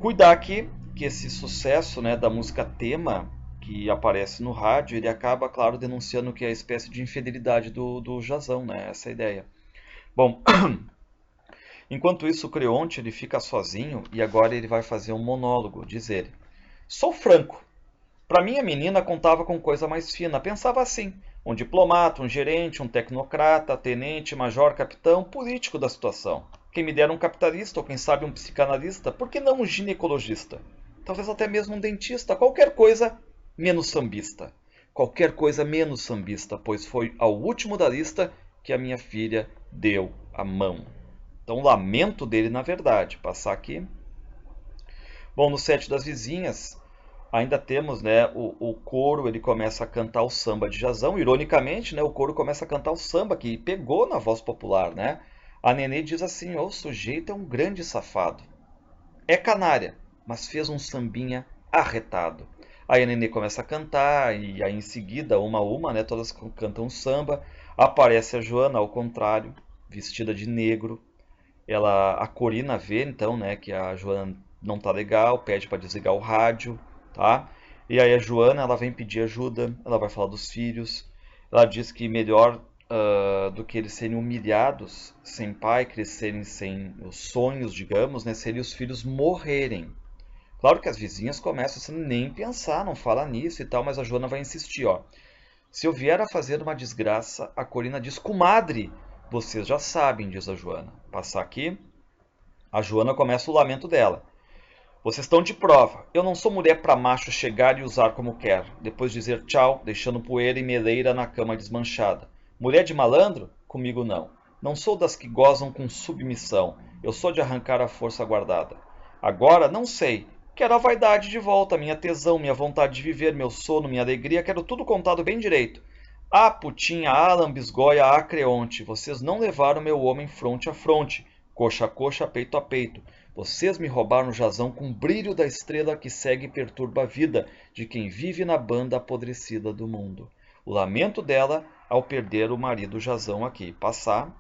Cuidar aqui que esse sucesso, né, da música tema que aparece no rádio, ele acaba, claro, denunciando que é a espécie de infidelidade do Jazão, né? Essa é a ideia. Bom, enquanto isso o Creonte ele fica sozinho e agora ele vai fazer um monólogo, diz ele. Sou franco. Para mim a menina contava com coisa mais fina, pensava assim, um diplomata, um gerente, um tecnocrata, tenente, major, capitão, político da situação. Quem me dera um capitalista ou quem sabe um psicanalista, por que não um ginecologista? Talvez até mesmo um dentista, qualquer coisa menos sambista. Qualquer coisa menos sambista, pois foi ao último da lista que a minha filha deu a mão. Então, o lamento dele, na verdade, passar aqui. Bom, no set das vizinhas, ainda temos, né, o coro, ele começa a cantar o samba de Jazão. Ironicamente, né, o coro começa a cantar o samba, que pegou na voz popular, né? A Nenê diz assim, o sujeito é um grande safado. É canária, mas fez um sambinha arretado. Aí a Nenê começa a cantar, e aí em seguida, uma a uma, né, todas cantam samba. Aparece a Joana, ao contrário, vestida de negro. A Corina vê, então, né, que a Joana não tá legal, pede para desligar o rádio, tá? E aí a Joana, ela vem pedir ajuda, ela vai falar dos filhos. Ela diz que melhor do que eles serem humilhados sem pai, crescerem sem os sonhos, digamos, né, seria os filhos morrerem. Claro que as vizinhas começam assim, nem pensar, não fala nisso e tal, mas a Joana vai insistir, ó. Se eu vier a fazer uma desgraça, a Corina diz, comadre, vocês já sabem, diz a Joana. Passar aqui, a Joana começa o lamento dela. Vocês estão de prova. Eu não sou mulher para macho chegar e usar como quer, depois dizer tchau, deixando poeira e meleira na cama desmanchada. Mulher de malandro? Comigo não. Não sou das que gozam com submissão. Eu sou de arrancar a força guardada. Agora, não sei. Quero a vaidade de volta, minha tesão, minha vontade de viver, meu sono, minha alegria. Quero tudo contado bem direito. Ah, putinha, ah, lambisgoia, ah, creonte. Vocês não levaram meu homem fronte a fronte, coxa a coxa, peito a peito. Vocês me roubaram o Jazão com o brilho da estrela que segue e perturba a vida de quem vive na banda apodrecida do mundo. O lamento dela ao perder o marido Jazão aqui. Passar.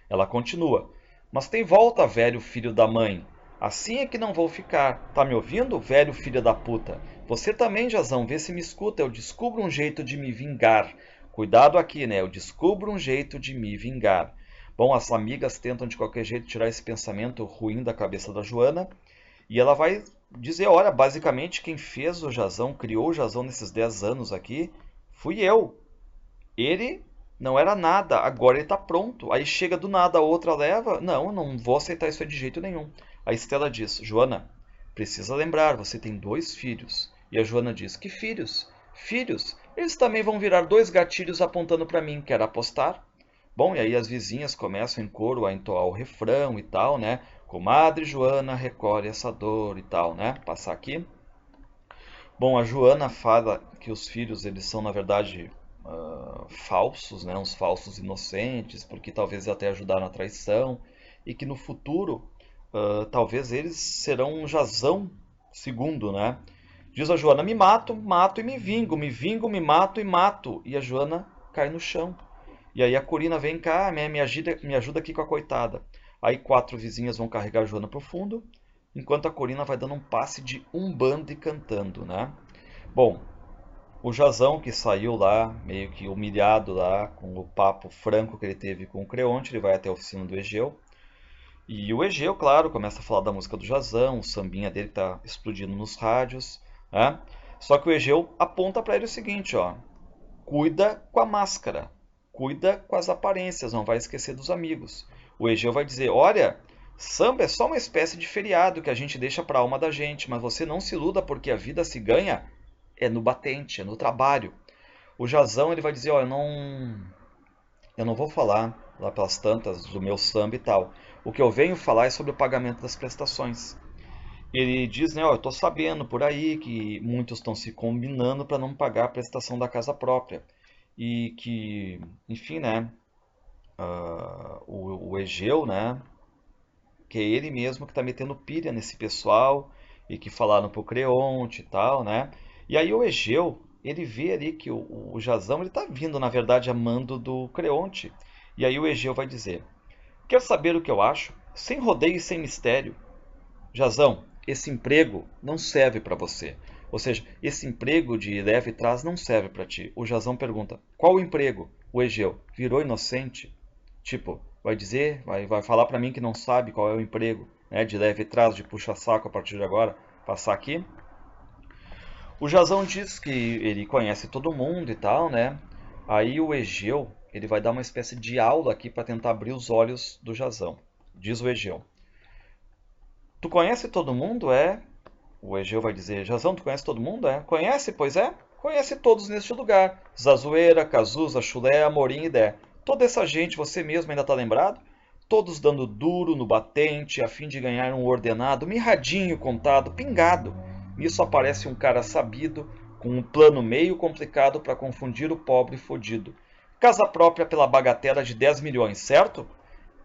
Ela continua. Mas tem volta, velho filho da mãe. Assim é que não vou ficar. Tá me ouvindo, velho filho da puta? Você também, Jazão, vê se me escuta. Eu descubro um jeito de me vingar. Cuidado aqui, né? Eu descubro um jeito de me vingar. Bom, as amigas tentam de qualquer jeito tirar esse pensamento ruim da cabeça da Joana. E ela vai dizer, olha, basicamente quem fez o Jazão, criou o Jazão nesses 10 anos aqui, fui eu. Ele não era nada, agora ele está pronto. Aí chega do nada a outra leva. Não, eu não vou aceitar isso de jeito nenhum. A Estela diz, Joana, precisa lembrar, você tem 2 filhos. E a Joana diz, que filhos? Filhos? Eles também vão virar 2 gatilhos apontando para mim. Quer apostar? Bom, e aí as vizinhas começam em coro a entoar o refrão e tal, né? Comadre Joana, recolhe essa dor e tal, né? Passar aqui. Bom, a Joana fala que os filhos, eles são, na verdade, falsos, né? Uns falsos inocentes, porque talvez até ajudaram a traição, e que no futuro, talvez eles serão um Jazão segundo, né? Diz a Joana, me mato, mato e me vingo, me mato e mato. E a Joana cai no chão. E aí a Corina vem cá, me ajuda aqui com a coitada. Aí 4 vizinhas vão carregar a Joana pro fundo, enquanto a Corina vai dando um passe de umbanda e cantando, né? Bom, o Jazão que saiu lá, meio que humilhado lá, com o papo franco que ele teve com o Creonte, ele vai até a oficina do Egeu. E o Egeu, claro, começa a falar da música do Jazão, o sambinha dele que tá explodindo nos rádios, né? Só que o Egeu aponta para ele o seguinte, ó, cuida com a máscara. Cuida com as aparências, não vai esquecer dos amigos. O Egeu vai dizer, olha, samba é só uma espécie de feriado que a gente deixa para a alma da gente, mas você não se iluda porque a vida se ganha é no batente, é no trabalho. O Jazão ele vai dizer, ó, eu não vou falar lá pelas tantas do meu samba e tal. O que eu venho falar é sobre o pagamento das prestações. Ele diz, né, ó, eu tô sabendo por aí que muitos estão se combinando para não pagar a prestação da casa própria. E que, enfim, né, o Egeu, né, que é ele mesmo que está metendo pilha nesse pessoal e que falaram pro Creonte e tal, né? E aí o Egeu, ele vê ali que o Jazão, ele tá vindo, na verdade, a mando do Creonte. E aí o Egeu vai dizer, quer saber o que eu acho? Sem rodeio e sem mistério. Jazão, esse emprego não serve para você. Ou seja, esse emprego de leve trás não serve para ti. O Jazão pergunta, qual o emprego? O Egeu, virou inocente? Tipo, vai dizer, vai falar para mim que não sabe qual é o emprego, né, de leve trás, de puxa-saco a partir de agora, passar aqui. O Jazão diz que ele conhece todo mundo e tal, né? Aí o Egeu, ele vai dar uma espécie de aula aqui para tentar abrir os olhos do Jazão. Diz o Egeu. Tu conhece todo mundo, é? O Egeu vai dizer, Jazão, tu conhece todo mundo, é? Conhece, pois é? Conhece todos neste lugar. Zazueira, Cazuza, Chulé, Amorim e Dé. Toda essa gente, você mesmo ainda tá lembrado? Todos dando duro no batente, a fim de ganhar um ordenado, mirradinho contado, pingado. Nisso aparece um cara sabido, com um plano meio complicado para confundir o pobre fodido. Casa própria pela bagatela de 10 milhões, certo?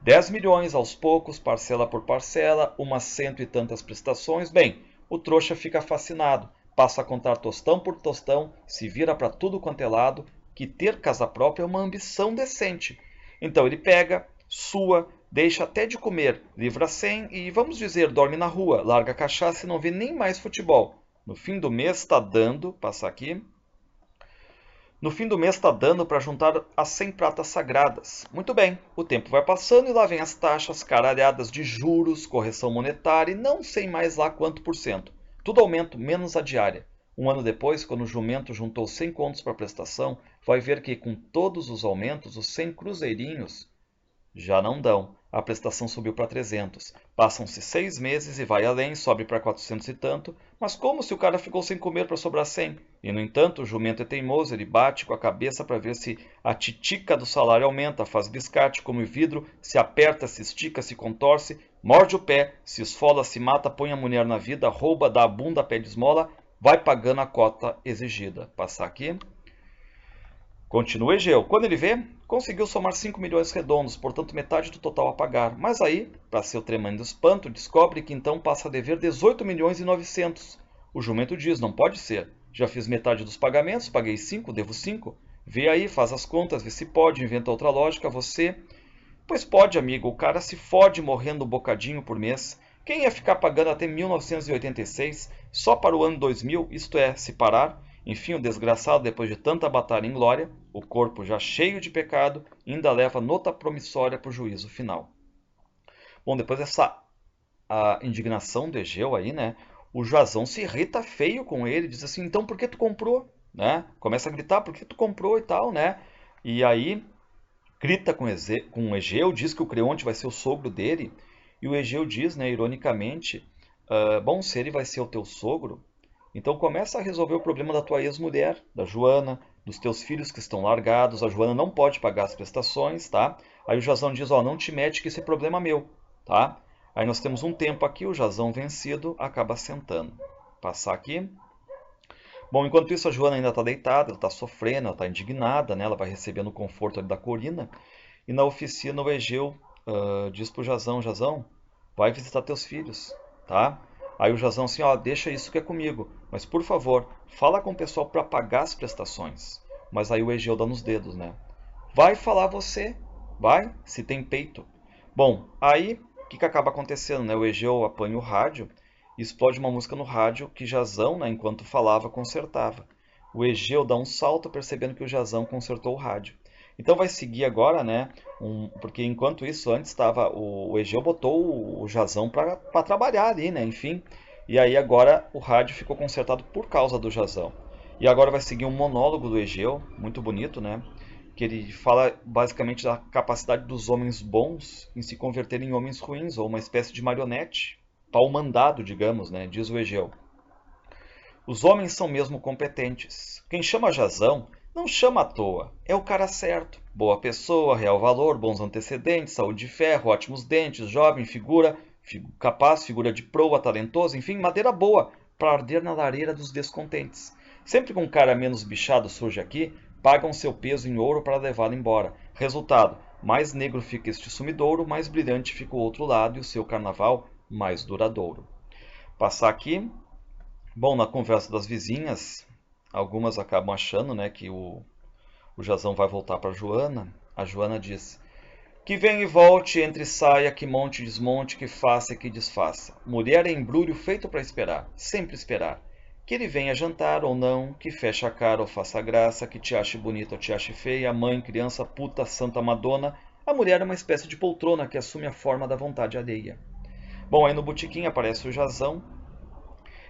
10 milhões aos poucos, parcela por parcela, umas cento e tantas prestações. Bem, o trouxa fica fascinado, passa a contar tostão por tostão, se vira para tudo quanto é lado, que ter casa própria é uma ambição decente. Então ele pega, sua, deixa até de comer, livra 100 e, vamos dizer, dorme na rua, larga a cachaça e não vê nem mais futebol. No fim do mês está dando, passa aqui, no fim do mês está dando para juntar as 100 pratas sagradas. Muito bem, o tempo vai passando e lá vem as taxas, caralhadas de juros, correção monetária e não sei mais lá quanto por cento. Tudo aumento, menos a diária. Um ano depois, quando o jumento juntou 100 contos para a prestação, vai ver que com todos os aumentos, os 100 cruzeirinhos já não dão. A prestação subiu para 300. Passam-se 6 meses e vai além, sobe para 400 e tanto. Mas como se o cara ficou sem comer para sobrar 100? E no entanto, o jumento é teimoso, ele bate com a cabeça para ver se a titica do salário aumenta, faz biscate, come vidro, se aperta, se estica, se contorce, morde o pé, se esfola, se mata, põe a mulher na vida, rouba, dá a bunda, pede esmola, vai pagando a cota exigida. Passar aqui. Continua Egeu. Quando ele vê, conseguiu somar 5 milhões redondos, portanto metade do total a pagar. Mas aí, para seu tremendo espanto, descobre que então passa a dever 18 milhões e 900. O jumento diz, não pode ser. Já fiz metade dos pagamentos, paguei 5, devo 5. Vê aí, faz as contas, vê se pode, inventa outra lógica, você... Pois pode, amigo, o cara se fode morrendo um bocadinho por mês. Quem ia ficar pagando até 1986, só para o ano 2000, isto é, se parar... Enfim, o desgraçado, depois de tanta batalha em glória, o corpo já cheio de pecado, ainda leva nota promissória para o juízo final. Bom, depois dessa indignação do Egeu aí, né? O Jazão se irrita feio com ele, diz assim, então por que tu comprou? Né? Começa a gritar, por que tu comprou e tal, né? E aí grita com o Egeu, diz que o Creonte vai ser o sogro dele, e o Egeu diz, né, ironicamente, bom, se ele vai ser o teu sogro, então começa a resolver o problema da tua ex-mulher, da Joana, dos teus filhos que estão largados. A Joana não pode pagar as prestações, tá? Aí o Jazão diz, ó, não te mete que esse é problema meu, tá? Aí nós temos um tempo aqui, o Jazão vencido acaba sentando. Passar aqui. Bom, enquanto isso a Joana ainda está deitada, ela está sofrendo, ela está indignada, né? Ela vai recebendo o conforto ali da Corina. E na oficina o Egeu diz pro Jazão, Jazão, vai visitar teus filhos, tá? Aí o Jazão assim, ó, deixa isso que é comigo, mas por favor, fala com o pessoal para pagar as prestações. Mas aí o Egeu dá nos dedos, né? Vai falar você, vai, se tem peito. Bom, aí o que acaba acontecendo, né? O Egeu apanha o rádio e explode uma música no rádio que Jazão, né, enquanto falava, consertava. O Egeu dá um salto percebendo que o Jazão consertou o rádio. Então vai seguir agora, né? Porque enquanto isso, antes estava. O Egeu botou o Jazão para trabalhar ali, né? Enfim. E aí agora o rádio ficou consertado por causa do Jazão. E agora vai seguir um monólogo do Egeu, muito bonito, né? Que ele fala basicamente da capacidade dos homens bons em se converterem em homens ruins, ou uma espécie de marionete, pau mandado, digamos, né? Diz o Egeu. Os homens são mesmo competentes. Quem chama Jazão não chama à toa, é o cara certo. Boa pessoa, real valor, bons antecedentes, saúde de ferro, ótimos dentes, jovem, figura, capaz, figura de proa, talentoso, enfim, madeira boa para arder na lareira dos descontentes. Sempre que um cara menos bichado surge aqui, pagam seu peso em ouro para levá-lo embora. Resultado, mais negro fica este sumidouro, mais brilhante fica o outro lado e o seu carnaval mais duradouro. Passar aqui. Bom, na conversa das vizinhas, algumas acabam achando, né, que o Jazão vai voltar para Joana. A Joana diz: que venha e volte, entre e saia, que monte e desmonte, que faça e que desfaça. Mulher é embrulho feito para esperar, sempre esperar. Que ele venha jantar ou não, que feche a cara ou faça graça, que te ache bonita ou te ache feia, mãe, criança, puta, santa madonna. A mulher é uma espécie de poltrona que assume a forma da vontade alheia. Bom, aí no botequim aparece o Jazão.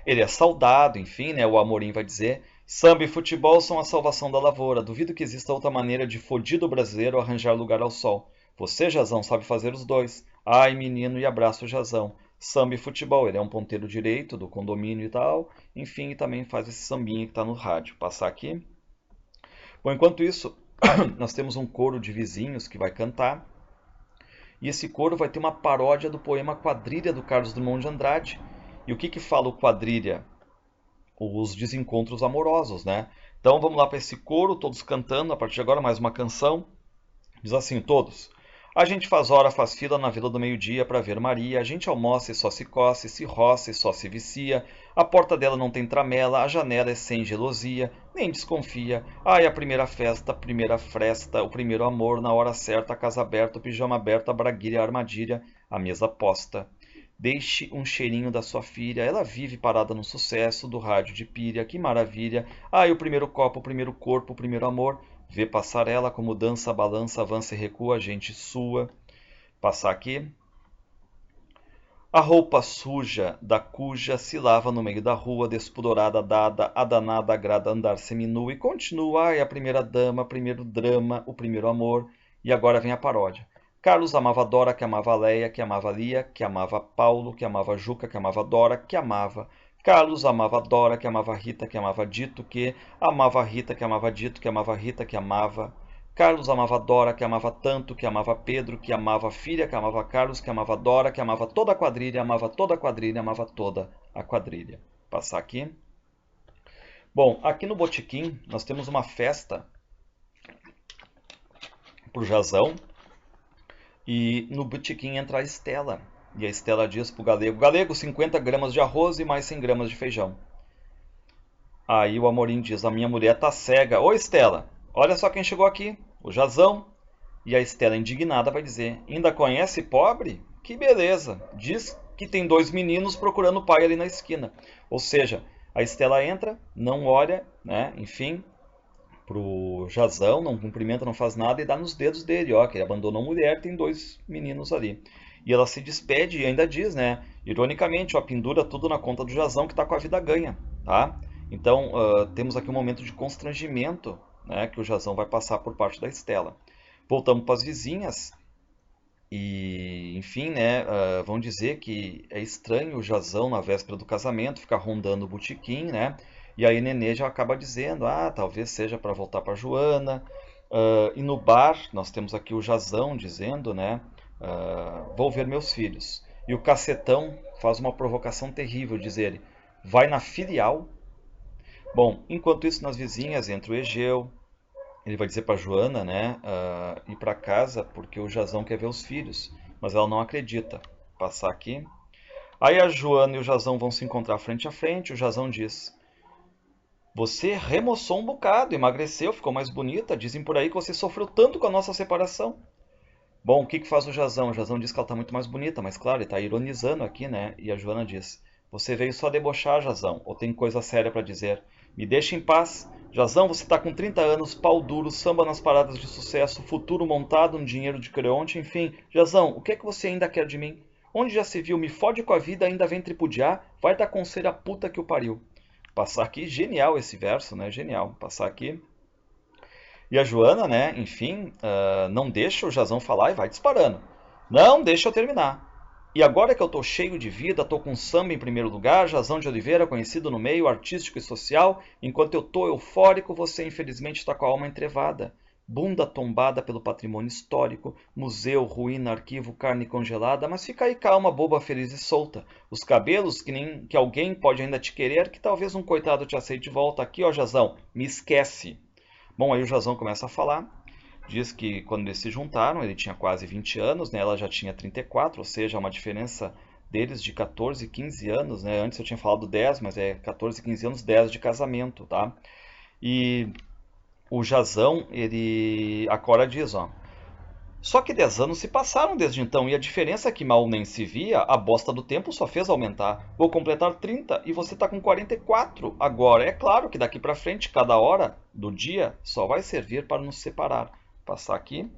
Ele é saudado, enfim, né? O Amorim vai dizer: samba e futebol são a salvação da lavoura. Duvido que exista outra maneira de fodido brasileiro arranjar lugar ao sol. Você, Jazão, sabe fazer os dois. Ai, menino, e abraço o Jazão. Samba e futebol. Ele é um ponteiro direito do condomínio e tal. Enfim, e também faz esse sambinha que está no rádio. Passar aqui. Bom, enquanto isso, nós temos um coro de vizinhos que vai cantar. E esse coro vai ter uma paródia do poema Quadrilha do Carlos Drummond de Andrade. E o que fala o Quadrilha? Os desencontros amorosos, né? Então vamos lá para esse coro, todos cantando. A partir de agora, mais uma canção. Diz assim, todos: a gente faz hora, faz fila na Vila do Meio-Dia para ver Maria. A gente almoça e só se coce, se roça e só se vicia. A porta dela não tem tramela, a janela é sem gelosia, nem desconfia. Ai, a primeira festa, a primeira fresta, o primeiro amor, na hora certa, a casa aberta, o pijama aberto, a braguilha, a armadilha, a mesa posta. Deixe um cheirinho da sua filha, ela vive parada no sucesso do rádio de pilha, que maravilha. Ai, o primeiro copo, o primeiro corpo, o primeiro amor. Vê passarela como dança, balança, avança e recua, gente sua. Passar aqui. A roupa suja da cuja se lava no meio da rua, despudorada, dada, a danada agrada andar seminua. E continua, ai, a primeira dama, primeiro drama, o primeiro amor. E agora vem a paródia. Carlos amava Dora, que amava Leia, que amava Lia, que amava Paulo, que amava Juca, que amava Dora, que amava. Carlos amava Dora, que amava Rita, que amava Dito, que amava Rita, que amava Dito, que amava Rita, que amava. Carlos amava Dora, que amava tanto, que amava Pedro, que amava a filha, que amava Carlos, que amava Dora, que amava toda a quadrilha, amava toda a quadrilha, amava toda a quadrilha. Passar aqui. Bom, aqui no Botequim nós temos uma festa pro Jazão. E no botequim entra a Estela. E a Estela diz pro Galego: Galego, 50 gramas de arroz e mais 100 gramas de feijão. Aí o Amorim diz: a minha mulher tá cega. Ô Estela, olha só quem chegou aqui, o Jazão. E a Estela, indignada, vai dizer: ainda conhece pobre? Que beleza. Diz que tem 2 meninos procurando o pai ali na esquina. Ou seja, a Estela entra, não olha, né? Enfim, pro Jazão, não cumprimenta, não faz nada e dá nos dedos dele, ó, que ele abandonou a mulher, tem 2 meninos ali. E ela se despede e ainda diz, né, ironicamente, ó, pendura tudo na conta do Jazão que tá com a vida ganha, tá? Então, temos aqui um momento de constrangimento, né, que o Jazão vai passar por parte da Estela. Voltamos para as vizinhas e, enfim, né, vão dizer que é estranho o Jazão na véspera do casamento ficar rondando o botequim, né? E aí Nenê já acaba dizendo: ah, talvez seja para voltar para Joana. E no bar nós temos aqui o Jazão dizendo, né? Vou ver meus filhos. E o Cacetão faz uma provocação terrível, diz ele: vai na filial? Bom, enquanto isso nas vizinhas entra o Egeu. Ele vai dizer para Joana, né? Ir para casa porque o Jazão quer ver os filhos, mas ela não acredita. Passar aqui. Aí a Joana e o Jazão vão se encontrar frente a frente. O Jazão diz: você remoçou um bocado, emagreceu, ficou mais bonita. Dizem por aí que você sofreu tanto com a nossa separação. Bom, o que faz o Jazão? O Jazão diz que ela está muito mais bonita, mas claro, ele está ironizando aqui, né? E a Joana diz: você veio só debochar, Jazão, ou tem coisa séria para dizer? Me deixa em paz. Jazão, você está com 30 anos, pau duro, samba nas paradas de sucesso, futuro montado no dinheiro de Creonte, enfim. Jazão, o que é que você ainda quer de mim? Onde já se viu, me fode com a vida, ainda vem tripudiar, vai dar conselho a puta que o pariu. Passar aqui, genial esse verso, né? Genial. Passar aqui. E a Joana, né? Enfim, não deixa o Jazão falar e vai disparando. Não deixa eu terminar. E agora que eu tô cheio de vida, tô com samba em primeiro lugar, Jazão de Oliveira, conhecido no meio artístico e social, enquanto eu tô eufórico, você infelizmente está com a alma entrevada. bunda tombada pelo patrimônio histórico, museu, ruína, arquivo, carne congelada, mas fica aí calma, boba, feliz e solta. Os cabelos, que alguém pode ainda te querer, que talvez um coitado te aceite de volta. Aqui, ó, Jazão, me esquece. Bom, aí o Jazão começa a falar, diz que quando eles se juntaram, ele tinha quase 20 anos, né? Ela já tinha 34, ou seja, uma diferença deles de 14, 15 anos, né? Antes eu tinha falado 10, mas é 14, 15 anos, 10 de casamento, tá? E o Jazão, a Cora diz, ó, só que 10 anos se passaram desde então e a diferença é que mal nem se via, a bosta do tempo só fez aumentar. Vou completar 30 e você tá com 44. Agora, é claro que daqui pra frente, cada hora do dia só vai servir para nos separar. Passar aqui.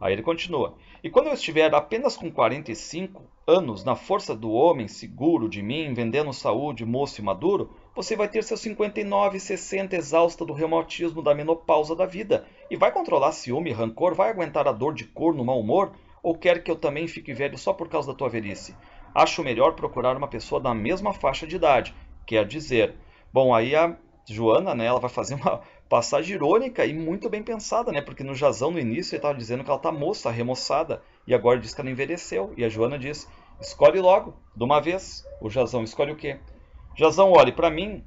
Aí ele continua. E quando eu estiver apenas com 45 anos, na força do homem, seguro de mim, vendendo saúde, moço e maduro, você vai ter seus 59, 60, exausta do reumatismo da menopausa da vida. E vai controlar ciúme e rancor? Vai aguentar a dor de corno, mau humor? Ou quer que eu também fique velho só por causa da tua velhice? Acho melhor procurar uma pessoa da mesma faixa de idade. Quer dizer... Bom, aí a Joana, né, ela vai fazer uma passagem irônica e muito bem pensada, né? Porque no Jazão, no início, ele estava dizendo que ela está moça, remoçada, e agora diz que ela envelheceu. E a Joana diz, escolhe logo, de uma vez. O Jazão escolhe o quê? Jazão, olhe, para mim,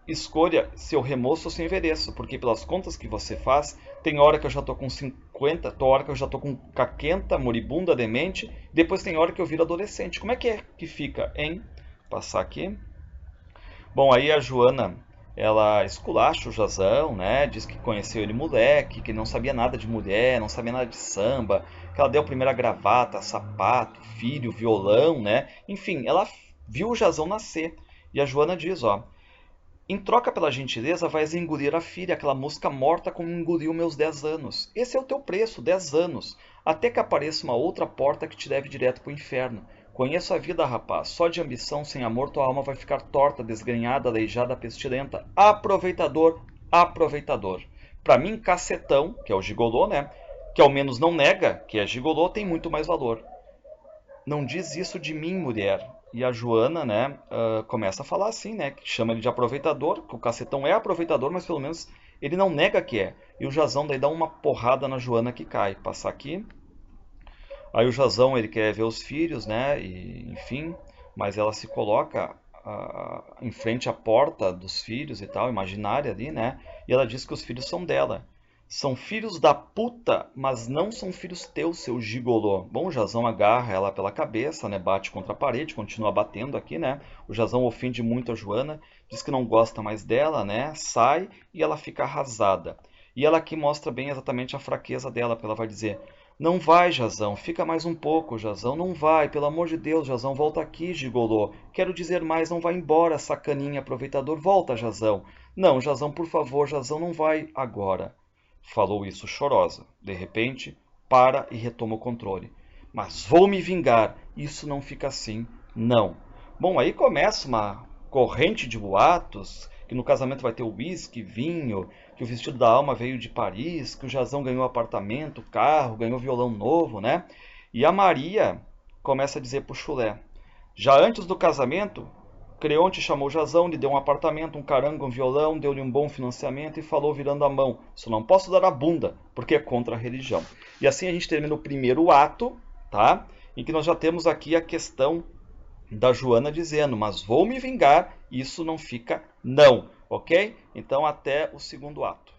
escolha se eu remoço ou se eu envelheço, porque pelas contas que você faz, tem hora que eu já tô com 50, tem hora que eu já tô com caquenta, moribunda, demente, depois tem hora que eu viro adolescente. Como é que fica, hein? Passar aqui. Bom, aí a Joana, ela esculacha o Jazão, né? Diz que conheceu ele moleque, que não sabia nada de mulher, não sabia nada de samba, que ela deu a primeira gravata, sapato, filho, violão, né? Enfim, ela viu o Jazão nascer. E a Joana diz, ó, em troca pela gentileza, vais engolir a filha, aquela mosca morta como engoliu meus 10 anos. Esse é o teu preço, 10 anos, até que apareça uma outra porta que te leve direto para o inferno. Conheço a vida, rapaz. Só de ambição, sem amor, tua alma vai ficar torta, desgrenhada, aleijada, pestilenta. Aproveitador, aproveitador. Pra mim, cacetão, que é o gigolô, né? Que ao menos não nega que é gigolô, tem muito mais valor. Não diz isso de mim, mulher. E a Joana, né, começa a falar assim, né? Que chama ele de aproveitador, que o cacetão é aproveitador, mas pelo menos ele não nega que é. E o Jazão daí dá uma porrada na Joana que cai. Passar aqui. Aí o Jazão, ele quer ver os filhos, né? E, enfim, mas ela se coloca em frente à porta dos filhos e tal, imaginária ali, né? E ela diz que os filhos são dela. São filhos da puta, mas não são filhos teus, seu gigolô. Bom, o Jazão agarra ela pela cabeça, né? Bate contra a parede, continua batendo aqui, né? O Jazão ofende muito a Joana, diz que não gosta mais dela, né? Sai e ela fica arrasada. E ela aqui mostra bem exatamente a fraqueza dela, porque ela vai dizer: não vai, Jazão, fica mais um pouco, Jazão, não vai, pelo amor de Deus, Jazão, volta aqui, gigolô. Quero dizer mais, não vai embora, sacaninha, aproveitador, volta, Jazão. Não, Jazão, por favor, Jazão, não vai agora. Falou isso chorosa. De repente, para e retoma o controle. Mas vou me vingar, isso não fica assim, não. Bom, aí começa uma corrente de boatos, que no casamento vai ter uísque, vinho, que o vestido da alma veio de Paris, que o Jazão ganhou apartamento, carro, ganhou violão novo, né? E a Maria começa a dizer pro Chulé: já antes do casamento, Creonte chamou o Jazão, lhe deu um apartamento, um carango, um violão, deu-lhe um bom financiamento e falou virando a mão: só não posso dar a bunda, porque é contra a religião. E assim a gente termina o primeiro ato, tá? Em que nós já temos aqui a questão da Joana dizendo: mas vou me vingar, isso não fica não, ok? Então até o segundo ato.